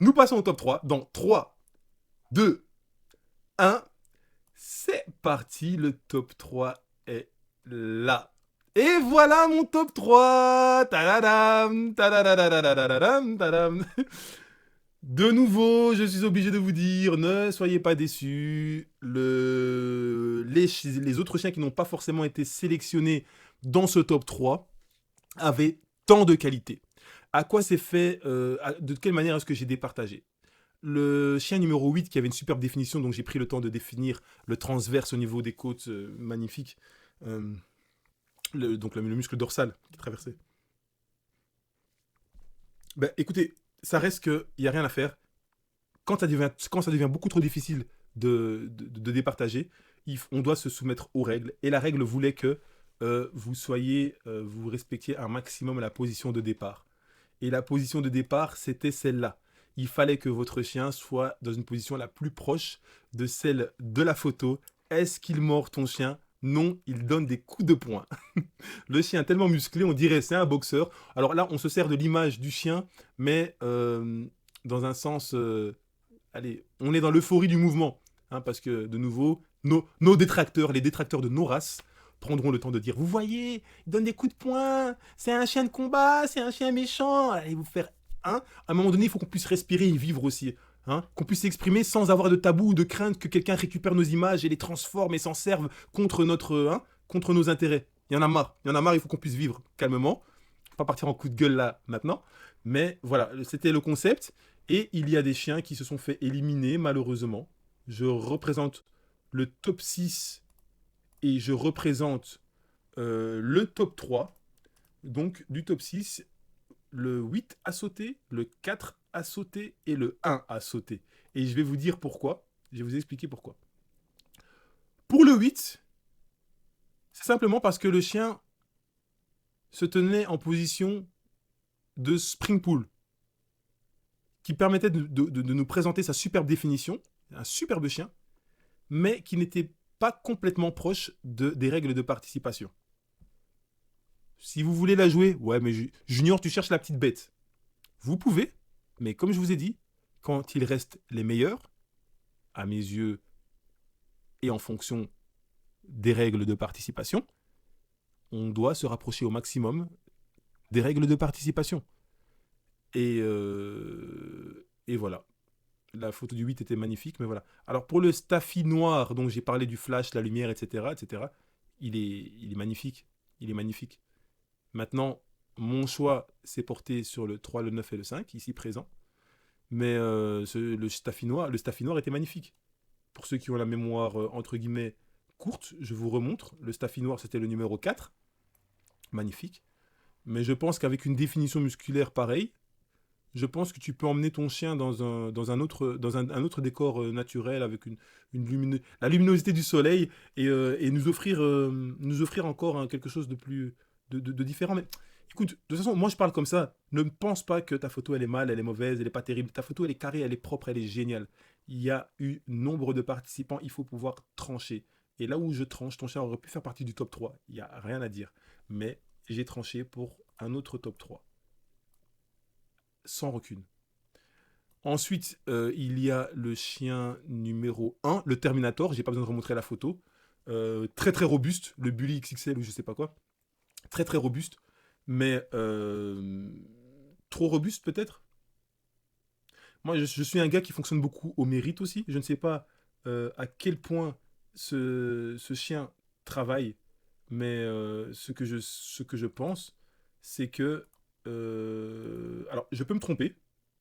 Nous passons au top 3 dans 3, 2, 1, c'est parti, le top 3 est là. Et voilà mon top 3. Tadadam, tadadadadadadam, tadam. De nouveau, je suis obligé de vous dire, ne soyez pas déçus. Les autres chiens qui n'ont pas forcément été sélectionnés dans ce top 3 avaient tant de qualité. À quoi c'est fait, de quelle manière est-ce que j'ai départagé? Le chien numéro 8 qui avait une superbe définition, donc j'ai pris le temps de définir le transverse au niveau des côtes, magnifique. Euh, donc le muscle dorsal qui traversait. Ben, écoutez, ça reste qu'il n'y a rien à faire. Quand ça devient beaucoup trop difficile de départager, on doit se soumettre aux règles. Et la règle voulait que vous respectiez un maximum la position de départ. Et la position de départ, c'était celle-là. Il fallait que votre chien soit dans une position la plus proche de celle de la photo. Est-ce qu'il mord ton chien? Non, il donne des coups de poing. Le chien tellement musclé, on dirait c'est un boxeur. Alors là, on se sert de l'image du chien, mais dans un sens, allez, on est dans l'euphorie du mouvement, hein, parce que de nouveau, nos détracteurs, les détracteurs de nos races, prendront le temps de dire, vous voyez, il donne des coups de poing, c'est un chien de combat, c'est un chien méchant, allez vous faire, hein. À un moment donné, il faut qu'on puisse respirer et vivre aussi. Hein, qu'on puisse s'exprimer sans avoir de tabou ou de crainte que quelqu'un récupère nos images et les transforme et s'en serve contre contre nos intérêts. Il y en a marre, il faut qu'on puisse vivre calmement. Pas partir en coup de gueule là maintenant. Mais voilà, c'était le concept. Et il y a des chiens qui se sont fait éliminer malheureusement. Je représente le top 6 et je représente le top 3. Donc du top 6, le 8 a sauté, le 4 a sauté et le 1 a sauté. Et je vais vous dire pourquoi. Je vais vous expliquer pourquoi. Pour le 8, c'est simplement parce que le chien se tenait en position de spring pool, qui permettait de nous présenter sa superbe définition, un superbe chien, mais qui n'était pas complètement proche des règles de participation. Si vous voulez la jouer, ouais, mais Junior, tu cherches la petite bête. Vous pouvez, mais comme je vous ai dit, quand il reste les meilleurs, à mes yeux, et en fonction des règles de participation, on doit se rapprocher au maximum des règles de participation. Et voilà. La photo du 8 était magnifique, mais voilà. Alors pour le Staffy noir, dont j'ai parlé du flash, la lumière, etc., il est magnifique. Il est magnifique. Maintenant, mon choix s'est porté sur le 3, le 9 et le 5, ici présent. Mais le Staffy noir était magnifique. Pour ceux qui ont la mémoire, entre guillemets, courte, je vous remontre. Le Staffy noir, c'était le numéro 4. Magnifique. Mais je pense qu'avec une définition musculaire pareille, je pense que tu peux emmener ton chien dans un autre décor naturel avec la luminosité du soleil et nous offrir encore hein, quelque chose de plus de différent. Mais écoute, de toute façon, moi je parle comme ça. Ne pense pas que ta photo elle est mal, elle est mauvaise, elle est pas terrible. Ta photo elle est carrée, elle est propre, elle est géniale. Il y a eu nombre de participants, il faut pouvoir trancher. Et là où je tranche, ton chien aurait pu faire partie du top 3. Il n'y a rien à dire. Mais j'ai tranché pour un autre top 3 sans rancune. Ensuite, il y a le chien numéro 1, le Terminator. J'ai pas besoin de remontrer la photo. Très très robuste, le Bully XXL ou je sais pas quoi. Très très robuste, mais trop robuste peut-être. Moi, je suis un gars qui fonctionne beaucoup au mérite aussi. Je ne sais pas à quel point ce chien travaille, mais ce que je pense, c'est que... alors, je peux me tromper,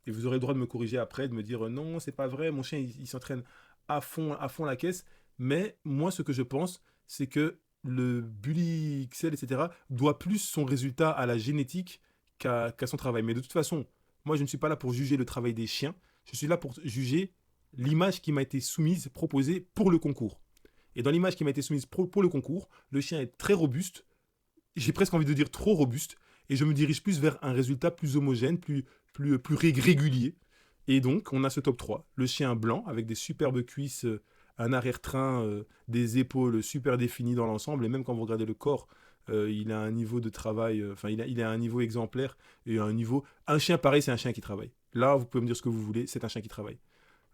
et vous aurez le droit de me corriger après, de me dire non, c'est pas vrai, mon chien, il s'entraîne à fond la caisse. Mais moi, ce que je pense, c'est que le Bully XL, etc., doit plus son résultat à la génétique qu'à son travail. Mais de toute façon, moi, je ne suis pas là pour juger le travail des chiens. Je suis là pour juger l'image qui m'a été soumise, proposée pour le concours. Et dans l'image qui m'a été soumise pour le concours, le chien est très robuste. J'ai presque envie de dire trop robuste. Et je me dirige plus vers un résultat plus homogène, plus régulier. Et donc, on a ce top 3. Le chien blanc, avec des superbes cuisses, un arrière-train, des épaules super définies dans l'ensemble. Et même quand vous regardez le corps, il a un niveau de travail, il a un niveau exemplaire et un niveau... Un chien pareil, c'est un chien qui travaille. Là, vous pouvez me dire ce que vous voulez, c'est un chien qui travaille.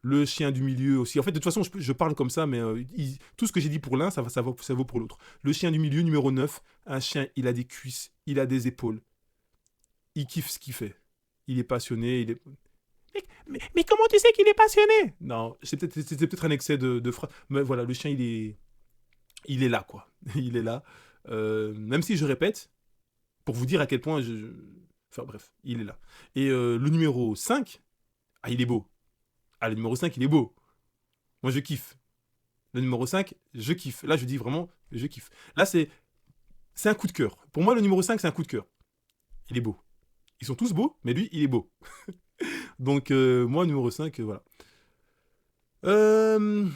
Le chien du milieu aussi. En fait, de toute façon, je parle comme ça, mais tout ce que j'ai dit pour l'un, ça vaut pour l'autre. Le chien du milieu, numéro 9, un chien, il a des cuisses, il a des épaules. Il kiffe ce qu'il fait. Il est passionné, Mais comment tu sais qu'il est passionné? Non, c'était peut-être un excès de phrase. Mais voilà, le chien, il est là, quoi. Il est là. Même si je répète, pour vous dire à quel point enfin bref, il est là. Et le numéro 5, ah, il est beau. Ah, le numéro 5, il est beau. Moi, je kiffe. Le numéro 5, je kiffe. Là, je dis vraiment, je kiffe. Là, c'est un coup de cœur. Pour moi, le numéro 5, c'est un coup de cœur. Il est beau. Ils sont tous beaux, mais lui, il est beau. Donc, moi, numéro 5, voilà. Euh,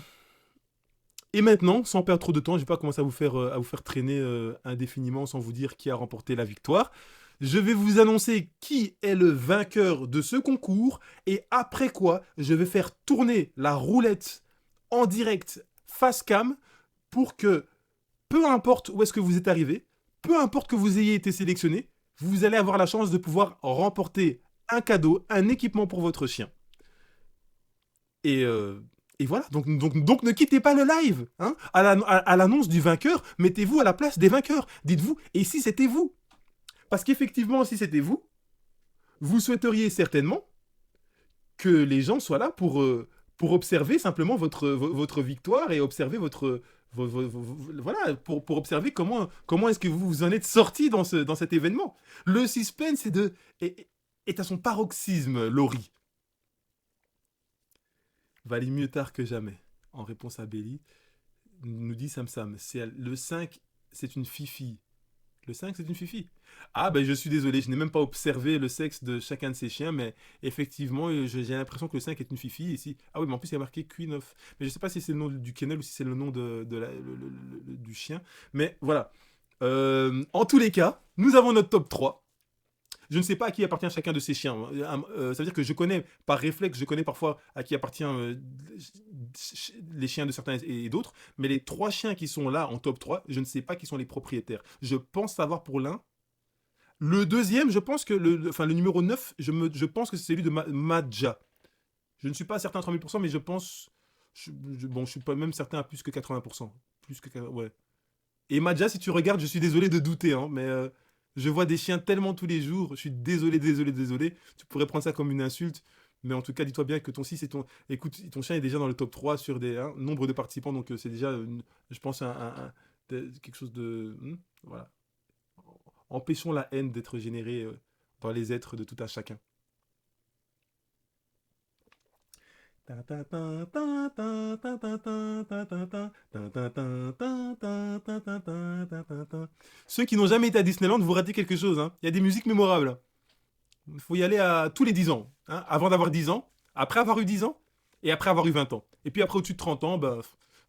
Et maintenant, sans perdre trop de temps, je ne vais pas commencer à vous faire traîner indéfiniment sans vous dire qui a remporté la victoire. Je vais vous annoncer qui est le vainqueur de ce concours et après quoi, je vais faire tourner la roulette en direct face cam pour que, peu importe où est-ce que vous êtes arrivé, peu importe que vous ayez été sélectionné, vous allez avoir la chance de pouvoir remporter un cadeau, un équipement pour votre chien. Et, euh, et voilà, donc ne quittez pas le live. Hein. À l'annonce du vainqueur, mettez-vous à la place des vainqueurs. Dites-vous, et si c'était vous? Parce qu'effectivement, si c'était vous, vous souhaiteriez certainement que les gens soient là pour observer simplement votre victoire et observer voilà, pour observer comment est-ce que vous vous en êtes sorti dans cet événement. Le suspense est à son paroxysme, Laurie. Valait mieux tard que jamais. En réponse à Belly, nous dit Sam Sam. Le 5, c'est une fifi. Le 5, c'est une fifi. Ah, ben je suis désolé, je n'ai même pas observé le sexe de chacun de ces chiens, mais effectivement, j'ai l'impression que le 5 est une fifi ici. Ah oui, mais en plus, il y a marqué Queen of. Mais je ne sais pas si c'est le nom du kennel ou si c'est le nom du chien. Mais voilà. En tous les cas, nous avons notre top 3. Je ne sais pas à qui appartient chacun de ces chiens. Ça veut dire que je connais, par réflexe, je connais parfois à qui appartient les chiens de certains et d'autres, mais les 3 chiens qui sont là en top 3, je ne sais pas qui sont les propriétaires. Je pense savoir pour l'un. Le deuxième, je pense que le numéro 9, je pense que c'est celui de Madja. Je ne suis pas certain à 3000%, mais je pense. Bon, je suis pas même certain à plus que 80%. Plus que. Ouais. Et Madja, si tu regardes, je suis désolé de douter, hein, mais je vois des chiens tellement tous les jours. Je suis désolé, désolé, désolé. Tu pourrais prendre ça comme une insulte. Mais en tout cas, dis-toi bien que ton 6 et ton. Écoute, ton chien est déjà dans le top 3 sur des nombre de participants. Donc, c'est déjà, je pense, quelque chose de. Voilà. Empêchons la haine d'être générée par les êtres de tout un chacun. Ceux qui n'ont jamais été à Disneyland, vous ratez quelque chose. Hein. Il y a des musiques mémorables. Il faut y aller à tous les 10 ans. Hein, avant d'avoir 10 ans, après avoir eu 10 ans, et après avoir eu 20 ans. Et puis après au-dessus de 30 ans, bah,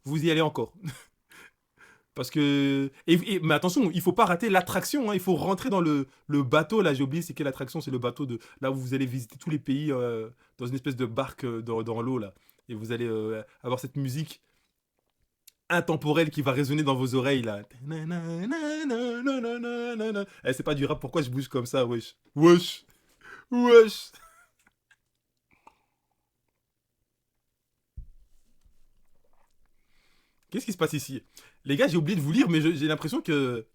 vous y allez encore. Parce que. Mais attention, il faut pas rater l'attraction. Hein. Il faut rentrer dans le bateau. Là, j'ai oublié c'est quelle attraction. C'est le bateau de. Là où vous allez visiter tous les pays dans une espèce de barque dans l'eau. Là. Et vous allez avoir cette musique intemporelle qui va résonner dans vos oreilles. Là. Eh, c'est pas du rap. Pourquoi je bouge comme ça? Wesh. Wesh. Wesh. Qu'est-ce qui se passe ici? Les gars, j'ai oublié de vous lire, mais j'ai l'impression que.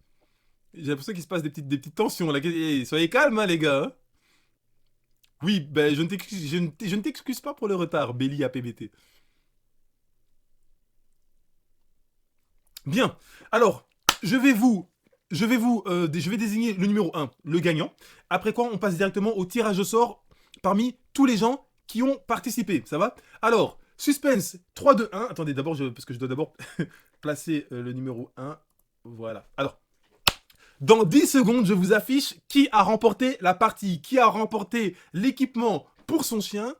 J'ai l'impression qu'il se passe des petites tensions là. Soyez calmes, hein, les gars. Hein. Oui, ben je ne t'excuse pas pour le retard, Belly APBT. Bien. Alors, je vais vous. Je vais désigner le numéro 1, le gagnant. Après quoi, on passe directement au tirage au sort parmi tous les gens qui ont participé. Ça va? Alors, suspense 3, 2, 1. Attendez, d'abord, parce que je dois d'abord placer le numéro 1. Voilà. Alors, dans 10 secondes, je vous affiche qui a remporté la partie, qui a remporté l'équipement pour son chien.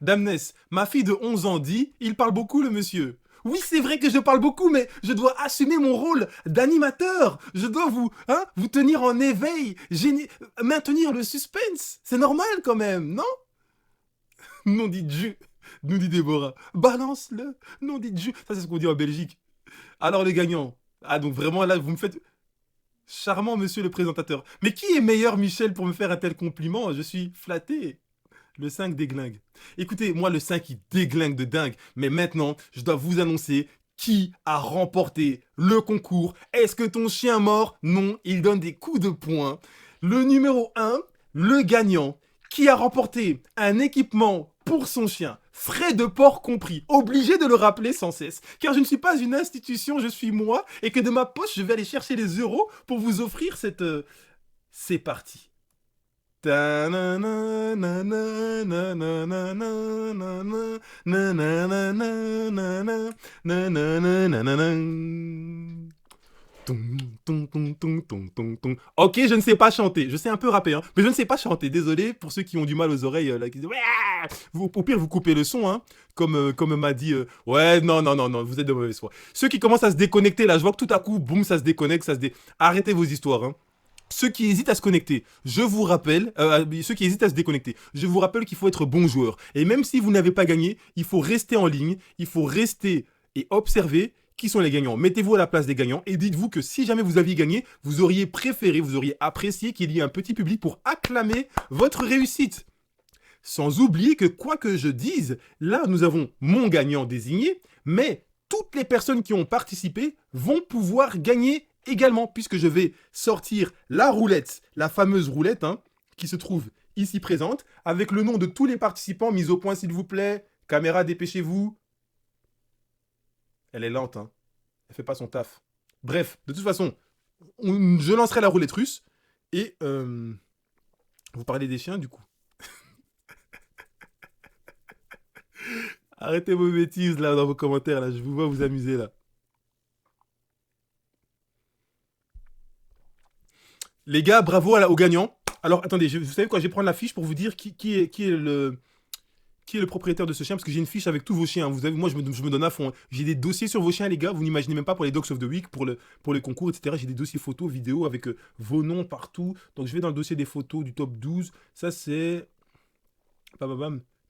Damnes, ma fille de 11 ans dit, il parle beaucoup le monsieur. Oui, c'est vrai que je parle beaucoup, mais je dois assumer mon rôle d'animateur. Je dois vous tenir en éveil, maintenir le suspense. C'est normal quand même, non? Non dit Dieu, nous dit Déborah. Balance-le, non dit Dieu. Ça, c'est ce qu'on dit en Belgique. Alors, les gagnants. Ah, donc vraiment, là, vous me faites... Charmant, monsieur le présentateur. Mais qui est meilleur, Michel, pour me faire un tel compliment? Je suis flatté. Le 5 déglingue. Écoutez, moi, le 5, il déglingue de dingue. Mais maintenant, je dois vous annoncer qui a remporté le concours. Est-ce que ton chien mord? Non, il donne des coups de poing. Le numéro 1, le gagnant, qui a remporté un équipement pour son chien, frais de port compris, obligé de le rappeler sans cesse, car je ne suis pas une institution, je suis moi, et que de ma poche, je vais aller chercher les euros pour vous offrir cette... C'est parti. Ok, je ne sais pas chanter. Je sais un peu rapper, hein, mais je ne sais pas chanter. Désolé pour ceux qui ont du mal aux oreilles. Là, qui disent, au pire, vous coupez le son, hein, comme m'a dit. Ouais, non, non, non, non, vous êtes de mauvaise foi. Ceux qui commencent à se déconnecter, là, je vois que tout à coup, boum, ça se déconnecte, Arrêtez vos histoires, hein. Ceux qui hésitent à se connecter, je vous rappelle, ceux qui hésitent à se déconnecter, je vous rappelle qu'il faut être bon joueur. Et même si vous n'avez pas gagné, il faut rester en ligne, il faut rester et observer qui sont les gagnants. Mettez-vous à la place des gagnants et dites-vous que si jamais vous aviez gagné, vous auriez préféré, vous auriez apprécié qu'il y ait un petit public pour acclamer votre réussite. Sans oublier que quoi que je dise, là nous avons mon gagnant désigné, mais toutes les personnes qui ont participé vont pouvoir gagner également, puisque je vais sortir la roulette, la fameuse roulette, hein, qui se trouve ici présente, avec le nom de tous les participants mis au point s'il vous plaît. Caméra, dépêchez-vous. Elle est lente, hein. Elle fait pas son taf. Bref, de toute façon, je lancerai la roulette russe, et vous parlez des chiens du coup. Arrêtez vos bêtises là dans vos commentaires, là, je vous vois vous amuser là. Les gars, bravo aux gagnants. Alors, attendez, vous savez quoi, je vais prendre la fiche pour vous dire qui est le propriétaire de ce chien, parce que j'ai une fiche avec tous vos chiens. Vous avez, moi, je me donne à fond, hein. J'ai des dossiers sur vos chiens, les gars. Vous n'imaginez même pas pour les Dogs of the Week, pour les concours, etc. J'ai des dossiers photos, vidéos avec vos noms partout. Donc, je vais dans le dossier des photos du top 12. Ça, c'est...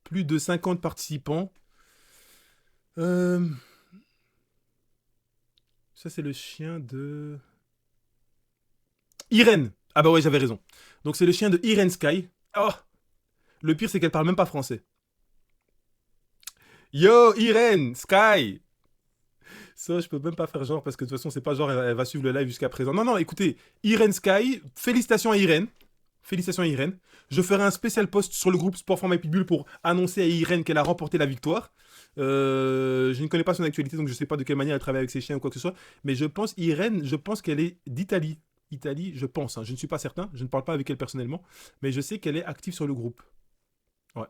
Plus de 50 participants. Ça, c'est le chien de... Irène. Ah bah ouais, j'avais raison. Donc c'est le chien de Irène Sky. Oh, le pire, c'est qu'elle parle même pas français. Yo, Irène Sky. Ça, je peux même pas faire genre, parce que de toute façon, c'est pas genre, elle va suivre le live jusqu'à présent. Non, non, écoutez, Irène Sky, félicitations à Irène. Félicitations à Irène. Je ferai un spécial post sur le groupe Sport Format Pitbull pour annoncer à Irène qu'elle a remporté la victoire. Je ne connais pas son actualité, donc je sais pas de quelle manière elle travaille avec ses chiens ou quoi que ce soit. Mais je pense, Irène, je pense qu'elle est d'Italie. Italie, je pense, hein. Je ne suis pas certain, je ne parle pas avec elle personnellement, mais je sais qu'elle est active sur le groupe. Ouais.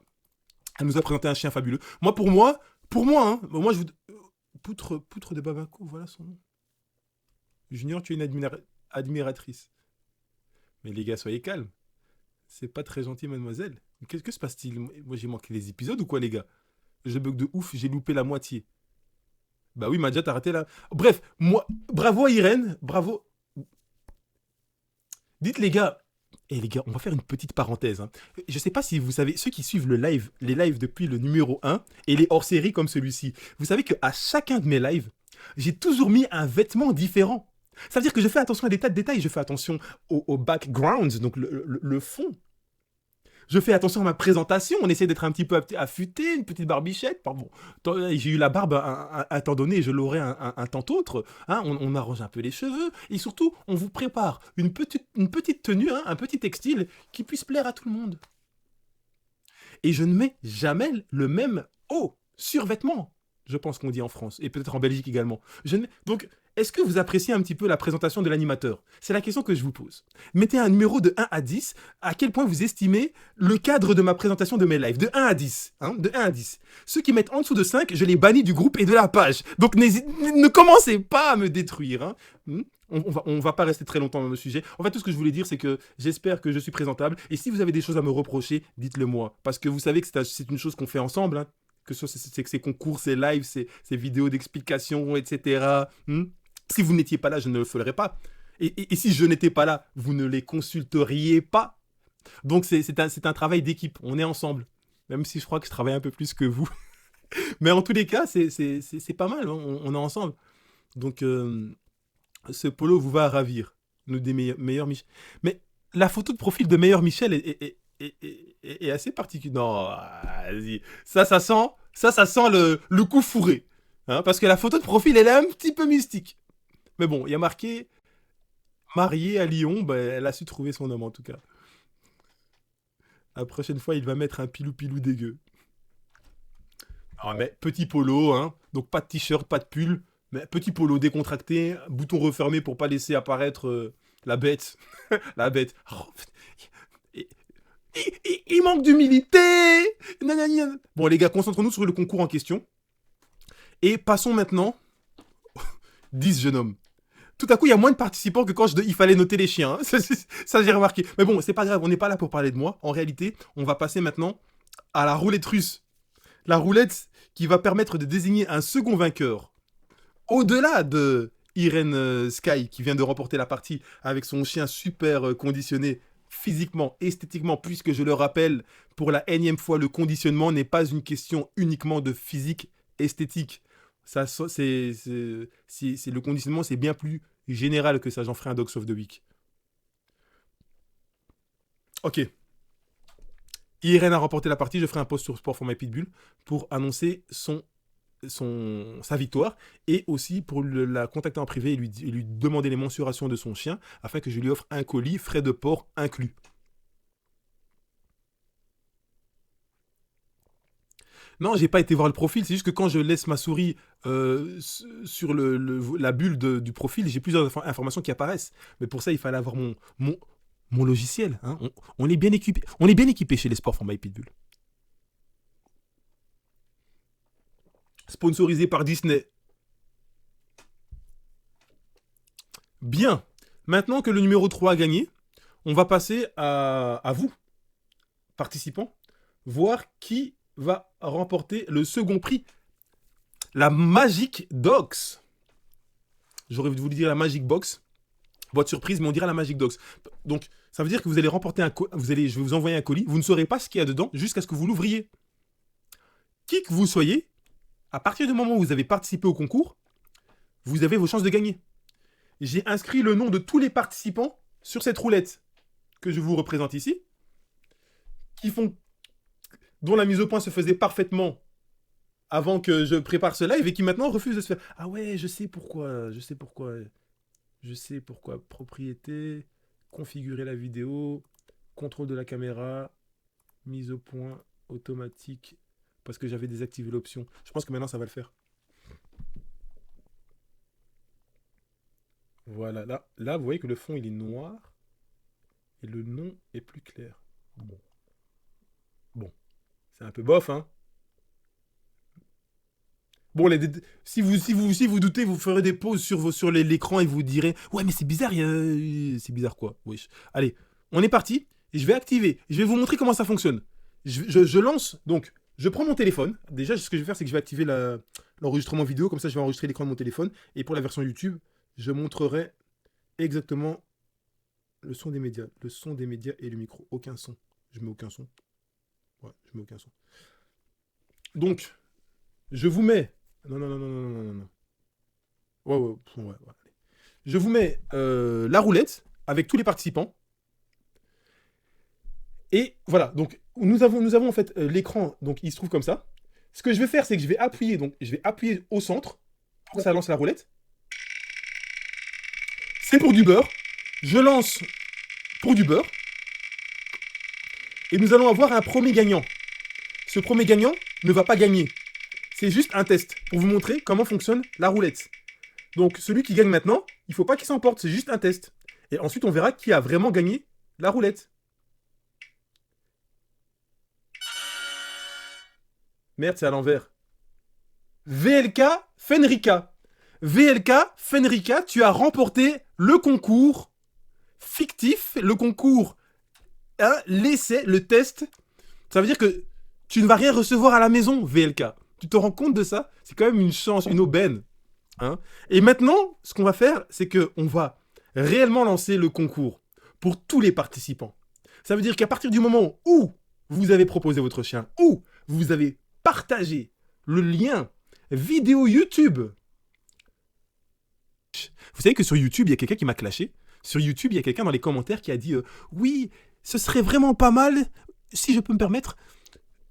Elle nous a présenté un chien fabuleux. Pour moi, hein, moi je vous... Poutre de Babako, voilà son nom. Junior, tu es une admiratrice. Mais les gars, soyez calmes. C'est pas très gentil, mademoiselle. Qu'est-ce que se passe-t-il? Moi, j'ai manqué les épisodes ou quoi, les gars? Je bug de ouf, j'ai loupé la moitié. Bah oui, Madja, t'as raté là. Bref, moi, bravo à Irène, bravo. Dites les gars, on va faire une petite parenthèse, hein. Je sais pas si vous savez, ceux qui suivent les lives depuis le numéro 1 et les hors-série comme celui-ci, vous savez qu'à chacun de mes lives, j'ai toujours mis un vêtement différent. Ça veut dire que je fais attention à des tas de détails, je fais attention au background, donc le fond. Je fais attention à ma présentation, on essaie d'être un petit peu affûté, une petite barbichette. Pardon. J'ai eu la barbe un temps donné et je l'aurai un temps autre. Hein, on arrange un peu les cheveux et surtout, on vous prépare une petite tenue, hein, un petit textile qui puisse plaire à tout le monde. Et je ne mets jamais le même haut survêtement, je pense qu'on dit en France, et peut-être en Belgique également. Donc, est-ce que vous appréciez un petit peu la présentation de l'animateur? C'est la question que je vous pose. Mettez un numéro de 1 à 10, à quel point vous estimez le cadre de ma présentation de mes lives. De 1 à 10. Hein, de 1 à 10. Ceux qui mettent en dessous de 5, je les bannis du groupe et de la page. Donc ne commencez pas à me détruire. Hein. On va pas rester très longtemps dans le sujet. En fait, tout ce que je voulais dire, c'est que j'espère que je suis présentable. Et si vous avez des choses à me reprocher, dites-le moi. Parce que vous savez que c'est une chose qu'on fait ensemble. Hein. Que ce soit ces concours, ces lives, ces vidéos d'explication, etc. Si vous n'étiez pas là, je ne le ferais pas. Et si je n'étais pas là, vous ne les consulteriez pas. Donc c'est un travail d'équipe. On est ensemble. Même si je crois que je travaille un peu plus que vous. Mais en tous les cas, c'est pas mal. On est ensemble. Donc ce polo vous va ravir. Nous des meilleurs Michel. Mais la photo de profil de meilleur Michel est assez particulière. Non, vas-y. Ça sent le coup fourré. Hein, parce que la photo de profil, elle est un petit peu mystique. Mais bon, il y a marqué mariée à Lyon. Bah, elle a su trouver son homme en tout cas. La prochaine fois, il va mettre un pilou-pilou dégueu. Ah, mais petit polo, hein. Donc pas de t-shirt, pas de pull. Mais petit polo décontracté, bouton refermé pour pas laisser apparaître la bête. La bête. Oh, il, il manque d'humilité. Bon, les gars, concentrons-nous sur le concours en question. Et passons maintenant 10 jeunes hommes. Tout à coup, il y a moins de participants que quand il fallait noter les chiens. Hein. Ça, j'ai remarqué. Mais bon, c'est pas grave, on n'est pas là pour parler de moi. En réalité, on va passer maintenant à la roulette russe. La roulette qui va permettre de désigner un second vainqueur. Au-delà de Irene Sky, qui vient de remporter la partie avec son chien super conditionné physiquement, esthétiquement, puisque je le rappelle, pour la énième fois, le conditionnement n'est pas une question uniquement de physique esthétique. Ça, le conditionnement, c'est bien plus général que ça. J'en ferai un Dogs of the Week. Ok. Irene a remporté la partie. Je ferai un post sur Sport for My Pitbull pour annoncer sa victoire et aussi pour la contacter en privé et lui demander les mensurations de son chien afin que je lui offre un colis, frais de port inclus. Non, j'ai pas été voir le profil, c'est juste que quand je laisse ma souris sur la bulle du profil, j'ai plusieurs informations qui apparaissent. Mais pour ça, il fallait avoir mon logiciel. Hein. On est bien équipé. On est bien équipé chez les Sport for My Pitbull. Sponsorisé par Disney. Bien. Maintenant que le numéro 3 a gagné, on va passer à vous, participants, voir qui va remporter le second prix. La Magic Dogs. J'aurais voulu vous dire la Magic Box. Boîte surprise, mais on dira la Magic Dogs. Donc, ça veut dire que vous allez remporter je vais vous envoyer un colis. Vous ne saurez pas ce qu'il y a dedans jusqu'à ce que vous l'ouvriez. Qui que vous soyez, à partir du moment où vous avez participé au concours, vous avez vos chances de gagner. J'ai inscrit le nom de tous les participants sur cette roulette que je vous représente ici, dont la mise au point se faisait parfaitement avant que je prépare ce live et qui maintenant refusent de se faire. Ah ouais, je sais pourquoi. Propriété, configurer la vidéo, contrôle de la caméra, mise au point automatique, parce que j'avais désactivé l'option. Je pense que maintenant ça va le faire. Voilà, là vous voyez que le fond il est noir et le nom est plus clair. Bon, c'est un peu bof, hein. Bon, si vous doutez, vous ferez des pauses sur l'écran et vous direz « Ouais, mais c'est bizarre, c'est bizarre quoi ?» Wesh. Allez, on est parti. Je vais activer. Je vais vous montrer comment ça fonctionne. Je lance, donc, je prends mon téléphone. Déjà, ce que je vais faire, c'est que je vais activer l'enregistrement vidéo. Comme ça, je vais enregistrer l'écran de mon téléphone. Et pour la version YouTube, je montrerai exactement le son des médias. Le son des médias et le micro. Aucun son. Je mets aucun son. Ouais, je mets aucun son. Donc, je vous mets... Non. Ouais. Je vous mets la roulette avec tous les participants. Et voilà, donc nous avons en fait l'écran, donc il se trouve comme ça. Ce que je vais faire, c'est que je vais appuyer au centre pour que ça lance la roulette. C'est pour du beurre. Je lance pour du beurre. Et nous allons avoir un premier gagnant. Ce premier gagnant ne va pas gagner. C'est juste un test pour vous montrer comment fonctionne la roulette. Donc celui qui gagne maintenant, il ne faut pas qu'il s'emporte, c'est juste un test. Et ensuite on verra qui a vraiment gagné la roulette. Merde, c'est à l'envers. VLK Fenrika. VLK Fenrika, tu as remporté le concours fictif, le concours, l'essai, le test. Ça veut dire que tu ne vas rien recevoir à la maison, VLK. Tu te rends compte de ça? C'est quand même une chance, une aubaine. Hein? Et maintenant, ce qu'on va faire, c'est qu'on va réellement lancer le concours pour tous les participants. Ça veut dire qu'à partir du moment où vous avez proposé votre chien, où vous avez partagé le lien vidéo YouTube. Vous savez que sur YouTube, il y a quelqu'un qui m'a clashé. Sur YouTube, il y a quelqu'un dans les commentaires qui a dit oui, ce serait vraiment pas mal, si je peux me permettre,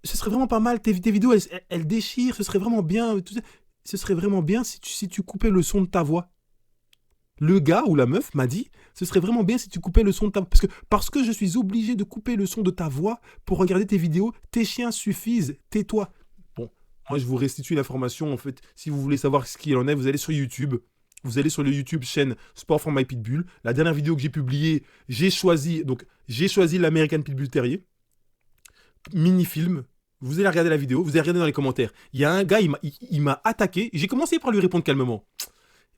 ce serait vraiment pas mal, tes vidéos, elles déchirent, ce serait vraiment bien, ce serait vraiment bien si tu coupais le son de ta voix. Le gars ou la meuf m'a dit, Ce serait vraiment bien si tu coupais le son de ta voix. Parce que je suis obligé de couper le son de ta voix pour regarder tes vidéos. Tes chiens suffisent. Tais-toi. Bon, moi, je vous restitue l'information. En fait, si vous voulez savoir ce qu'il en est, vous allez sur YouTube. Vous allez sur le YouTube chaîne Sport for My Pitbull. La dernière vidéo que j'ai publiée, j'ai choisi l'American Pitbull Terrier. Mini-film. Vous allez regarder la vidéo, vous allez regarder dans les commentaires. Il y a un gars, il m'a attaqué. J'ai commencé par lui répondre calmement.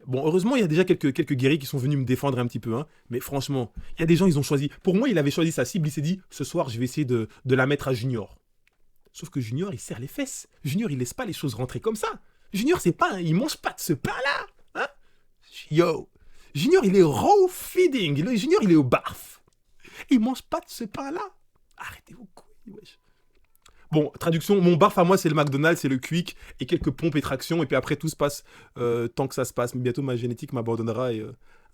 Bon, heureusement, il y a déjà quelques guerriers qui sont venus me défendre un petit peu. Hein. Mais franchement, il y a des gens, ils ont choisi. Pour moi, il avait choisi sa cible. Il s'est dit, ce soir, je vais essayer de la mettre à Junior. Sauf que Junior, il serre les fesses. Junior, il laisse pas les choses rentrer comme ça. Junior, c'est pas, il mange pas de ce pain-là. Hein. Yo. Junior, il est raw feeding. Junior, il est au barf. Il mange pas de ce pain-là. Arrêtez vos couilles, wesh. Bon, traduction, mon barf à moi, c'est le McDonald's, c'est le Quick, et quelques pompes et tractions, et puis après, tout se passe tant que ça se passe. Mais bientôt, ma génétique m'abandonnera. Et,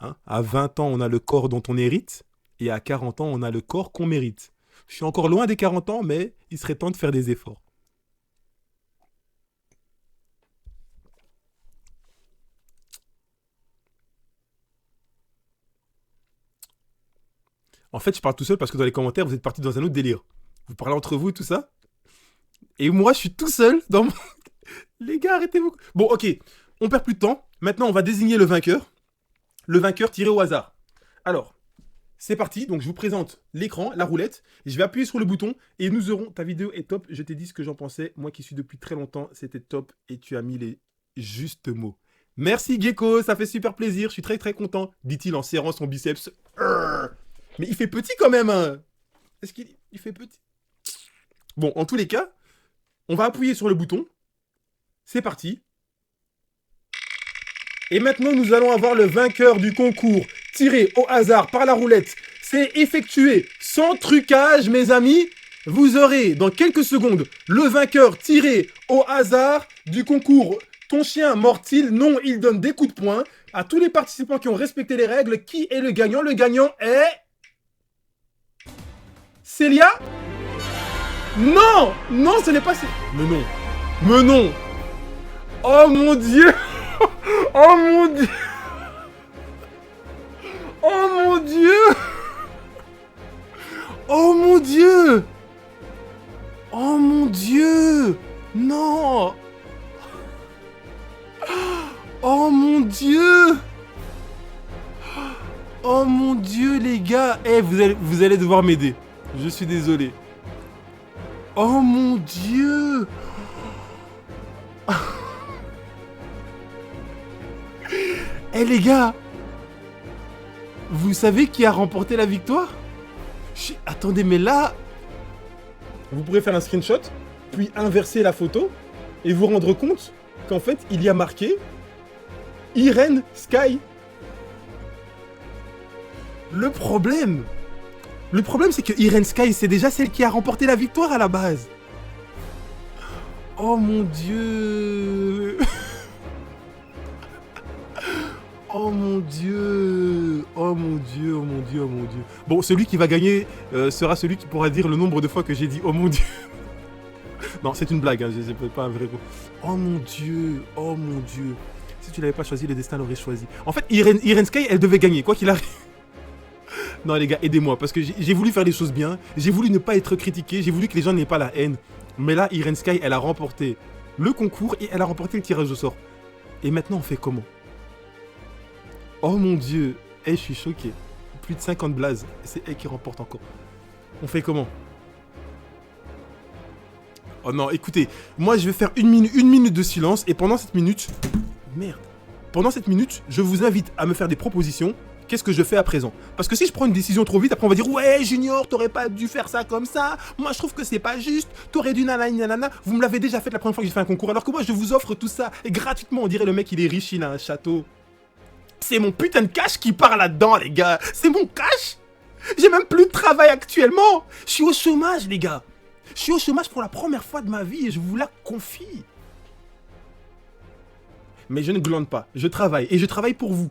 hein, à 20 ans, on a le corps dont on hérite, et à 40 ans, on a le corps qu'on mérite. Je suis encore loin des 40 ans, mais il serait temps de faire des efforts. En fait, je parle tout seul parce que dans les commentaires, vous êtes partis dans un autre délire. Vous parlez entre vous, tout ça. Et moi, je suis tout seul dans mon... Les gars, arrêtez-vous. Bon, ok. On perd plus de temps. Maintenant, on va désigner le vainqueur. Le vainqueur tiré au hasard. Alors, c'est parti. Donc, je vous présente l'écran, la roulette. Je vais appuyer sur le bouton et nous aurons... Ta vidéo est top. Je t'ai dit ce que j'en pensais. Moi qui suis depuis très longtemps, c'était top. Et tu as mis les justes mots. Merci, Gecko. Ça fait super plaisir. Je suis très, très content. Dit-il en serrant son biceps. Mais il fait petit quand même. Hein. Est-ce qu'il fait petit? Bon, en tous les cas, on va appuyer sur le bouton. C'est parti. Et maintenant, nous allons avoir le vainqueur du concours tiré au hasard par la roulette. C'est effectué sans trucage, mes amis. Vous aurez dans quelques secondes le vainqueur tiré au hasard du concours Ton chien mord-il? Non, il donne des coups de poing. À tous les participants qui ont respecté les règles, qui est le gagnant? Le gagnant est... Célia? Non! Non, ce n'est pas... Mais non. Mais non. Oh mon Dieu. Oh mon Dieu. Oh mon Dieu. Oh mon Dieu. Oh mon Dieu. Non. Oh mon Dieu. Oh mon Dieu, les gars. Eh, vous allez devoir m'aider. Je suis désolé. Oh mon Dieu. Eh les gars, vous savez qui a remporté la victoire? Attendez, mais là... Vous pourrez faire un screenshot, puis inverser la photo, et vous rendre compte qu'en fait, il y a marqué Irene Sky. Le problème, c'est que Irene Sky, c'est déjà celle qui a remporté la victoire à la base. Oh mon Dieu. Oh mon Dieu. Oh mon Dieu, oh mon Dieu, oh mon Dieu. Bon, celui qui va gagner sera celui qui pourra dire le nombre de fois que j'ai dit oh mon Dieu. Non, c'est une blague, hein, c'est pas un vrai mot. Oh mon Dieu, oh mon Dieu. Si tu l'avais pas choisi, le destin l'aurait choisi. En fait, Irene Sky, elle devait gagner, quoi qu'il arrive. Non les gars, aidez-moi, parce que j'ai voulu faire les choses bien. J'ai voulu ne pas être critiqué, j'ai voulu que les gens n'aient pas la haine. Mais là, Irene Sky, elle a remporté le concours et elle a remporté le tirage au sort. Et maintenant, on fait comment? Oh mon Dieu, je suis choqué. Plus de 50 blazes, c'est elle qui remporte encore. On fait comment? Oh non, écoutez, moi je vais faire une minute de silence et pendant cette minute... Merde. Pendant cette minute, je vous invite à me faire des propositions. Qu'est-ce que je fais à présent? Parce que si je prends une décision trop vite, après on va dire « Ouais, Junior, t'aurais pas dû faire ça comme ça. Moi, je trouve que c'est pas juste. T'aurais dû nanana. Vous me l'avez déjà fait la première fois que j'ai fait un concours. Alors que moi, je vous offre tout ça. Et gratuitement, on dirait le mec, il est riche, il a un château. C'est mon putain de cash qui part là-dedans, les gars. C'est mon cash. J'ai même plus de travail actuellement. Je suis au chômage, les gars. Je suis au chômage pour la première fois de ma vie et je vous la confie. Mais je ne glande pas. Je travaille. Et je travaille pour vous.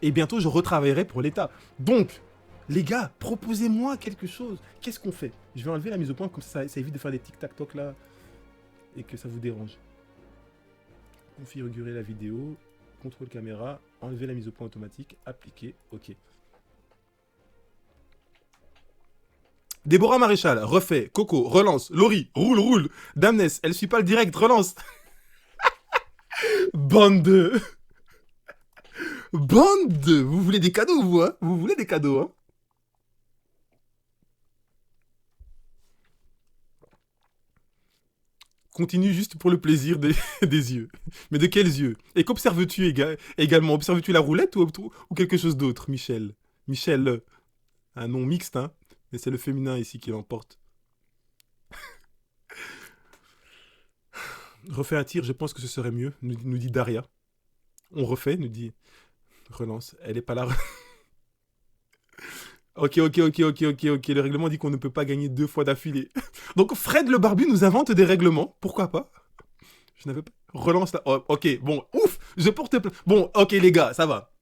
Et bientôt, je retravaillerai pour l'État. Donc, les gars, proposez-moi quelque chose. Qu'est-ce qu'on fait? Je vais enlever la mise au point, comme ça évite de faire des tic-tac-toc là. Et que ça vous dérange. Configurer la vidéo. Contrôle caméra. Enlever la mise au point automatique. Appliquer. OK. Déborah Maréchal, refait. Coco, relance. Laurie, roule, roule. Damness, elle suit pas le direct, relance. Bande de... Bande de... Vous voulez des cadeaux, vous, hein? Vous voulez des cadeaux, hein? Continue juste pour le plaisir des yeux. Mais de quels yeux? Et qu'observes-tu également? Observes-tu la roulette ou quelque chose d'autre, Michel? Michel, un nom mixte, hein? Mais c'est le féminin ici qui l'emporte. Refais un tir, je pense que ce serait mieux, nous dit Daria. On refait, nous dit... Relance, elle est pas là. Ok. Le règlement dit qu'on ne peut pas gagner 2 fois d'affilée. Donc Fred le barbu nous invente des règlements. Pourquoi pas? Je n'avais pas... Relance là. Oh, ok, bon, ouf, je porte plainte. Bon, ok les gars, ça va.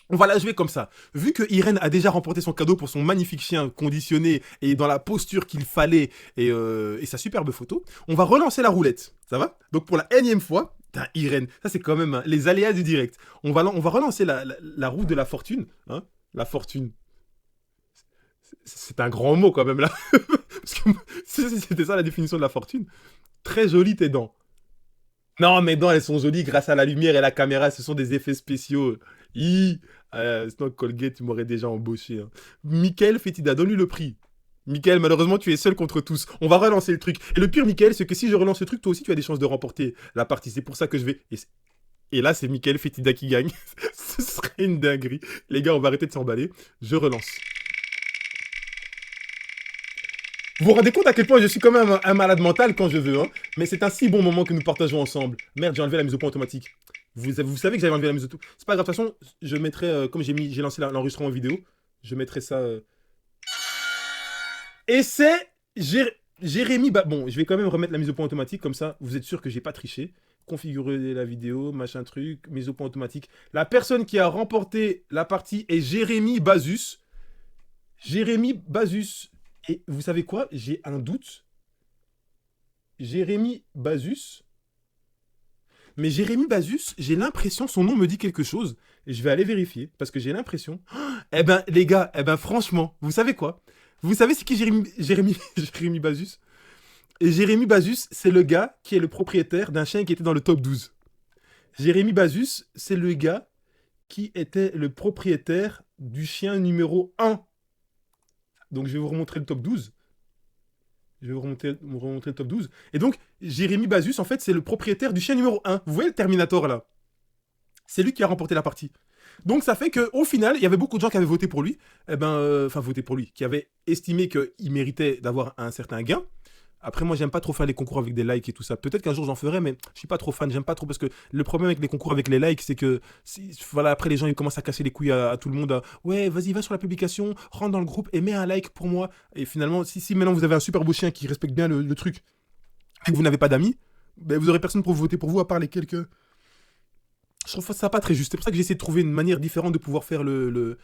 On va la jouer comme ça. Vu que Irène a déjà remporté son cadeau pour son magnifique chien conditionné et dans la posture qu'il fallait et sa superbe photo, on va relancer la roulette. Ça va? Donc pour la énième fois, putain, Irène, ça c'est quand même hein, les aléas du direct. On va relancer la roue de la fortune. Hein, la fortune. C'est un grand mot quand même là. Parce que c'était ça la définition de la fortune. Très jolie tes dents. Non, mes dents, elles sont jolies grâce à la lumière et la caméra. Ce sont des effets spéciaux. Sinon, Colgate, tu m'aurais déjà embauché. Hein. Michael Fétida, donne-lui le prix. Michael, malheureusement, tu es seul contre tous. On va relancer le truc. Et le pire, Michael, c'est que si je relance le truc, toi aussi, tu as des chances de remporter la partie. C'est pour ça que je vais... Et là, c'est Michael Fétida qui gagne. Ce serait une dinguerie. Les gars, on va arrêter de s'emballer. Je relance. Vous vous rendez compte à quel point je suis quand même un malade mental quand je veux, hein? Mais c'est un si bon moment que nous partageons ensemble. Merde, j'ai enlevé la mise au point automatique. Vous savez que j'avais enlevé la mise au point. C'est pas grave, de toute façon, je mettrai, comme j'ai lancé l'enregistrement vidéo, je mettrai ça. Et c'est Jérémy. Bon, je vais quand même remettre la mise au point automatique, comme ça, vous êtes sûr que j'ai pas triché. Configurer la vidéo, machin truc, mise au point automatique. La personne qui a remporté la partie est Jérémy Bazus. Jérémy Bazus. Et vous savez quoi? J'ai un doute. Jérémy Bazus. Mais Jérémy Bazus, j'ai l'impression, son nom me dit quelque chose. Et je vais aller vérifier, parce que j'ai l'impression... Eh ben, les gars, eh ben, franchement, vous savez quoi? Vous savez c'est qui Jérémy Bazus? Et Jérémy Bazus, c'est le gars qui est le propriétaire d'un chien qui était dans le top 12. Jérémy Bazus, c'est le gars qui était le propriétaire du chien numéro 1. Donc je vais vous remontrer le top 12. Je vais vous remontrer le top 12. Et donc, Jérémy Bazus, en fait, c'est le propriétaire du chien numéro 1. Vous voyez le Terminator, là? C'est lui qui a remporté la partie. Donc ça fait qu'au final, il y avait beaucoup de gens qui avaient voté pour lui. Enfin, voté pour lui. Qui avaient estimé qu'il méritait d'avoir un certain gain. Après, moi, j'aime pas trop faire les concours avec des likes et tout ça. Peut-être qu'un jour, j'en ferai, mais je suis pas trop fan. J'aime pas trop parce que le problème avec les concours avec les likes, c'est que voilà, après, les gens ils commencent à casser les couilles à tout le monde. Ouais, vas-y, va sur la publication, rentre dans le groupe et mets un like pour moi. Et finalement, si maintenant vous avez un super beau chien qui respecte bien le truc et que vous n'avez pas d'amis, ben, vous aurez personne pour voter pour vous à part les quelques. Je trouve ça pas très juste. C'est pour ça que j'essaie de trouver une manière différente de pouvoir faire le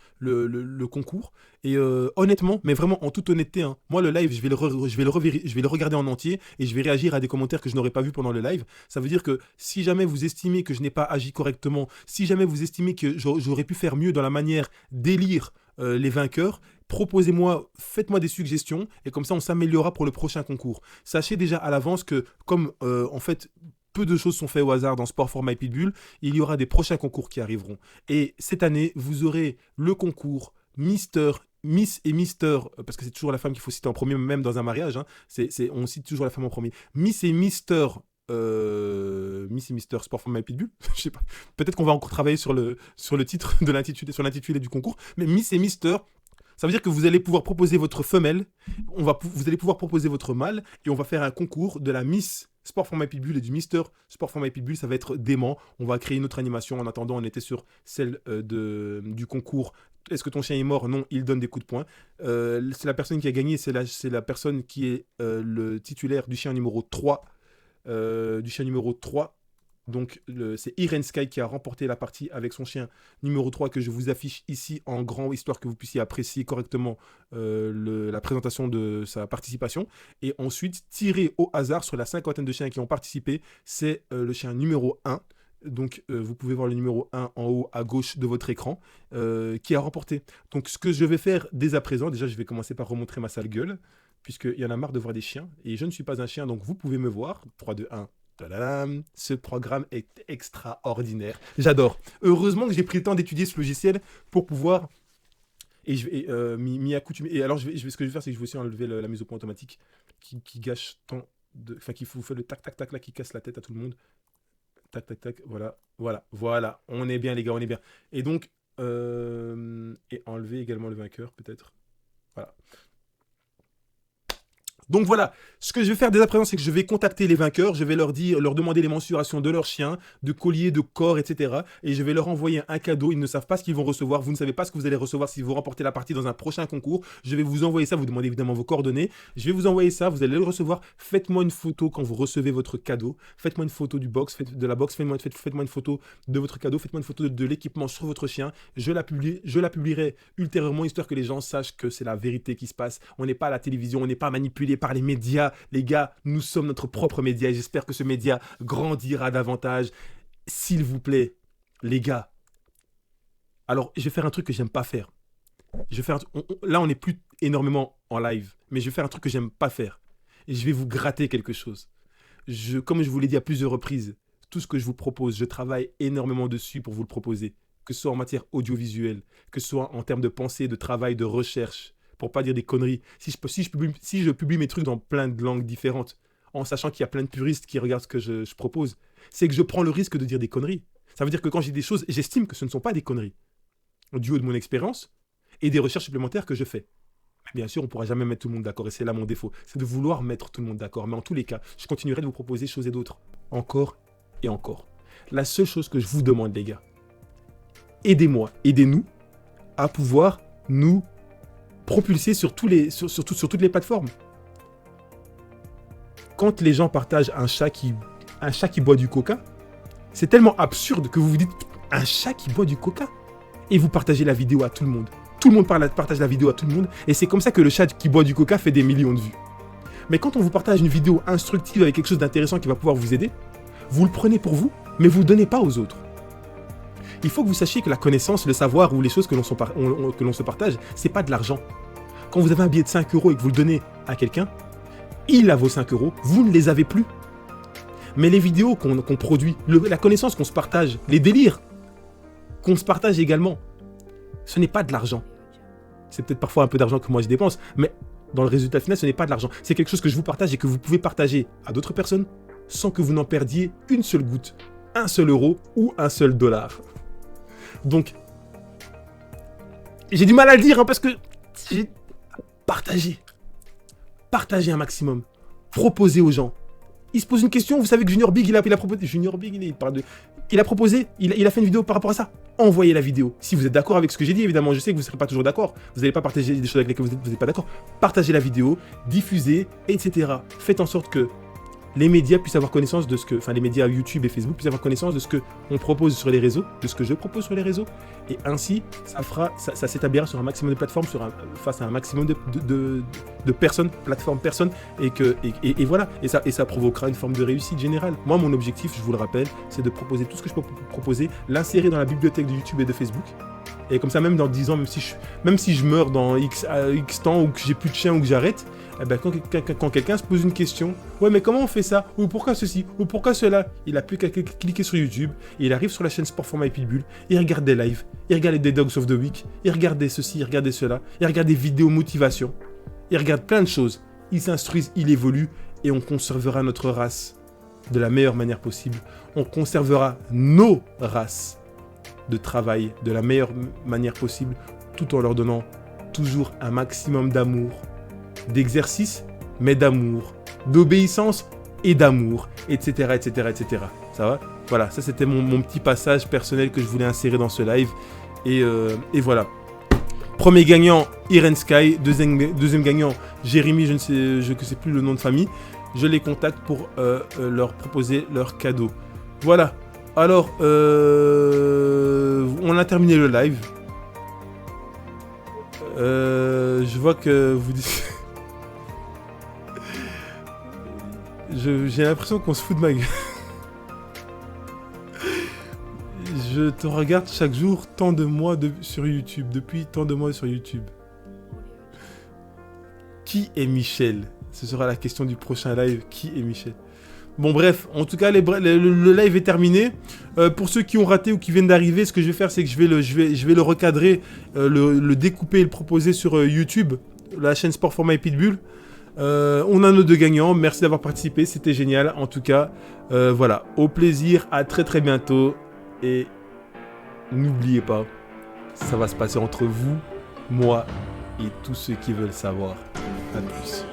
concours. Et honnêtement, mais vraiment en toute honnêteté, hein, moi le live, je vais le regarder en entier et je vais réagir à des commentaires que je n'aurais pas vus pendant le live. Ça veut dire que si jamais vous estimez que je n'ai pas agi correctement, si jamais vous estimez que j'aurais pu faire mieux dans la manière d'élire les vainqueurs, proposez-moi, faites-moi des suggestions et comme ça on s'améliorera pour le prochain concours. Sachez déjà à l'avance que comme en fait peu de choses sont faites au hasard dans Sport for My Pitbull, il y aura des prochains concours qui arriveront. Et cette année, vous aurez le concours Miss et Mister, parce que c'est toujours la femme qu'il faut citer en premier, même dans un mariage, hein, on cite toujours la femme en premier. Miss et Mister Sport for My Pitbull, je sais pas. Peut-être qu'on va encore travailler sur le titre de sur l'intitulé du concours, mais Miss et Mister, ça veut dire que vous allez pouvoir proposer votre femelle, vous allez pouvoir proposer votre mâle, et on va faire un concours de la Miss Sport for My Pitbull et du Mister Sport for My Pitbull. Ça va être dément. On va créer une autre animation. En attendant, on était sur celle du concours. Est-ce que ton chien est mort? Non, il donne des coups de poing. C'est la personne qui a gagné, c'est la personne qui est le titulaire du chien numéro 3. Donc, c'est Irene Sky qui a remporté la partie avec son chien numéro 3 que je vous affiche ici en grand, histoire que vous puissiez apprécier correctement la présentation de sa participation. Et ensuite, tiré au hasard sur la cinquantaine de chiens qui ont participé, c'est le chien numéro 1. Donc, vous pouvez voir le numéro 1 en haut à gauche de votre écran qui a remporté. Donc, ce que je vais faire dès à présent, déjà, je vais commencer par remontrer ma sale gueule. puisqu'il y en a marre de voir des chiens, et je ne suis pas un chien, donc vous pouvez me voir. 3, 2, 1. Tadadam. Ce programme est extraordinaire. J'adore. Heureusement que j'ai pris le temps d'étudier ce logiciel pour pouvoir et je vais m'y accoutumer. Et alors, ce que je vais faire, c'est que je vais aussi enlever la mise au point automatique qui gâche tant de. Enfin, qui vous fait le tac, tac, tac là, qui casse la tête à tout le monde. Tac, tac, tac. Voilà, voilà, voilà. On est bien, les gars, on est bien. Et donc, et enlever également le vainqueur, peut-être. Voilà. Donc voilà, ce que je vais faire dès à présent, c'est que je vais contacter les vainqueurs, je vais leur dire, leur demander les mensurations de leurs chiens, de colliers, de corps, etc. Et je vais leur envoyer un cadeau. Ils ne savent pas ce qu'ils vont recevoir. Vous ne savez pas ce que vous allez recevoir si vous remportez la partie dans un prochain concours. Je vais vous envoyer ça. Vous demandez évidemment vos coordonnées. Je vais vous envoyer ça. Vous allez le recevoir. Faites-moi une photo quand vous recevez votre cadeau. Faites-moi une photo de la box. Faites-moi une photo de votre cadeau. Faites-moi une photo de l'équipement sur votre chien. Je la publierai ultérieurement, histoire que les gens sachent que c'est la vérité qui se passe. On n'est pas à la télévision. On n'est pas manipulé par les médias. Les gars, nous sommes notre propre média et j'espère que ce média grandira davantage. S'il vous plaît, les gars. Alors, je vais faire un truc que j'aime pas faire. Là, on n'est plus énormément en live, mais je vais faire un truc que j'aime pas faire. Et je vais vous gratter quelque chose. Comme je vous l'ai dit à plusieurs reprises, tout ce que je vous propose, je travaille énormément dessus pour vous le proposer. Que ce soit en matière audiovisuelle, que ce soit en termes de pensée, de travail, de recherche. Pour pas dire des conneries. Si je publie mes trucs dans plein de langues différentes, en sachant qu'il y a plein de puristes qui regardent ce que je propose, c'est que je prends le risque de dire des conneries. Ça veut dire que quand j'ai des choses, j'estime que ce ne sont pas des conneries. Du haut de mon expérience et des recherches supplémentaires que je fais. Bien sûr, on ne pourra jamais mettre tout le monde d'accord, et c'est là mon défaut. C'est de vouloir mettre tout le monde d'accord. Mais en tous les cas, je continuerai de vous proposer choses et d'autres. Encore et encore. La seule chose que je vous demande, les gars, aidez-moi, aidez-nous à pouvoir nous propulser sur toutes les plateformes. Quand les gens partagent un chat qui boit du coca, c'est tellement absurde que vous vous dites un chat qui boit du coca et vous partagez la vidéo à tout le monde. Tout le monde partage la vidéo à tout le monde et c'est comme ça que le chat qui boit du coca fait des millions de vues. Mais quand on vous partage une vidéo instructive avec quelque chose d'intéressant qui va pouvoir vous aider, vous le prenez pour vous, mais vous ne le donnez pas aux autres. Il faut que vous sachiez que la connaissance, le savoir ou les choses que l'on se partage, c'est pas de l'argent. Quand vous avez un billet de 5 € et que vous le donnez à quelqu'un, il a vos 5 €, vous ne les avez plus. Mais les vidéos qu'on produit, la connaissance qu'on se partage, les délires qu'on se partage également, ce n'est pas de l'argent. C'est peut-être parfois un peu d'argent que moi je dépense, mais dans le résultat final, ce n'est pas de l'argent. C'est quelque chose que je vous partage et que vous pouvez partager à d'autres personnes sans que vous n'en perdiez une seule goutte, un seul euro ou un seul dollar. Donc, j'ai du mal à le dire parce que partagez un maximum, proposez aux gens. Il se pose une question, vous savez que Junior Big, il a proposé, Junior Big, il a proposé, il a fait une vidéo par rapport à ça. Envoyez la vidéo. Si vous êtes d'accord avec ce que j'ai dit, évidemment, je sais que vous ne serez pas toujours d'accord. Vous n'allez pas partager des choses avec lesquelles vous n'êtes pas d'accord. Partagez la vidéo, diffusez, etc. Faites en sorte que les médias puissent avoir connaissance de ce que, enfin les médias YouTube et Facebook puissent avoir connaissance de ce que on propose sur les réseaux, de ce que je propose sur les réseaux, et ainsi ça s'établira sur un maximum de plateformes, face à un maximum de personnes, et voilà, et ça provoquera une forme de réussite générale. Moi, mon objectif, je vous le rappelle, c'est de proposer tout ce que je peux proposer, l'insérer dans la bibliothèque de YouTube et de Facebook. Et comme ça, même dans 10 ans, même si je meurs dans X temps, ou que j'ai plus de chien, ou que j'arrête, eh ben, quand quelqu'un se pose une question, ouais, mais comment on fait ça? Ou pourquoi ceci? Ou pourquoi cela? Il a plus qu'à cliquer sur YouTube, et il arrive sur la chaîne Sport Format et Pitbull, il regarde des lives, il regarde des Dogs of the Week, il regarde des ceci, il regarde des cela, il regarde des vidéos motivation, il regarde plein de choses. Il s'instruise, il évolue, et on conservera notre race de la meilleure manière possible. On conservera nos races de travail de la meilleure manière possible, tout en leur donnant toujours un maximum d'amour, d'exercice, mais d'amour, d'obéissance et d'amour, etc., etc., etc. Ça va? Voilà, ça c'était mon petit passage personnel que je voulais insérer dans ce live. Et voilà. Premier gagnant, Iren Sky. Deuxième gagnant, Jérémy, je ne sais plus le nom de famille. Je les contacte pour leur proposer leur cadeau. Voilà. Alors, on a terminé le live. Je vois que vous dites... J'ai l'impression qu'on se fout de ma gueule. Je te regarde chaque jour tant de mois sur YouTube. Depuis tant de mois sur YouTube. Qui est Michel? Ce sera la question du prochain live. Qui est Michel? Bon bref, en tout cas le live est terminé. Pour ceux qui ont raté ou qui viennent d'arriver, ce que je vais faire, c'est que je vais le recadrer, le découper et le proposer sur YouTube, la chaîne Sport Format et Pitbull. On a nos deux gagnants, merci d'avoir participé, c'était génial. En tout cas, voilà, au plaisir, à très très bientôt. Et n'oubliez pas, ça va se passer entre vous, moi et tous ceux qui veulent savoir. À plus.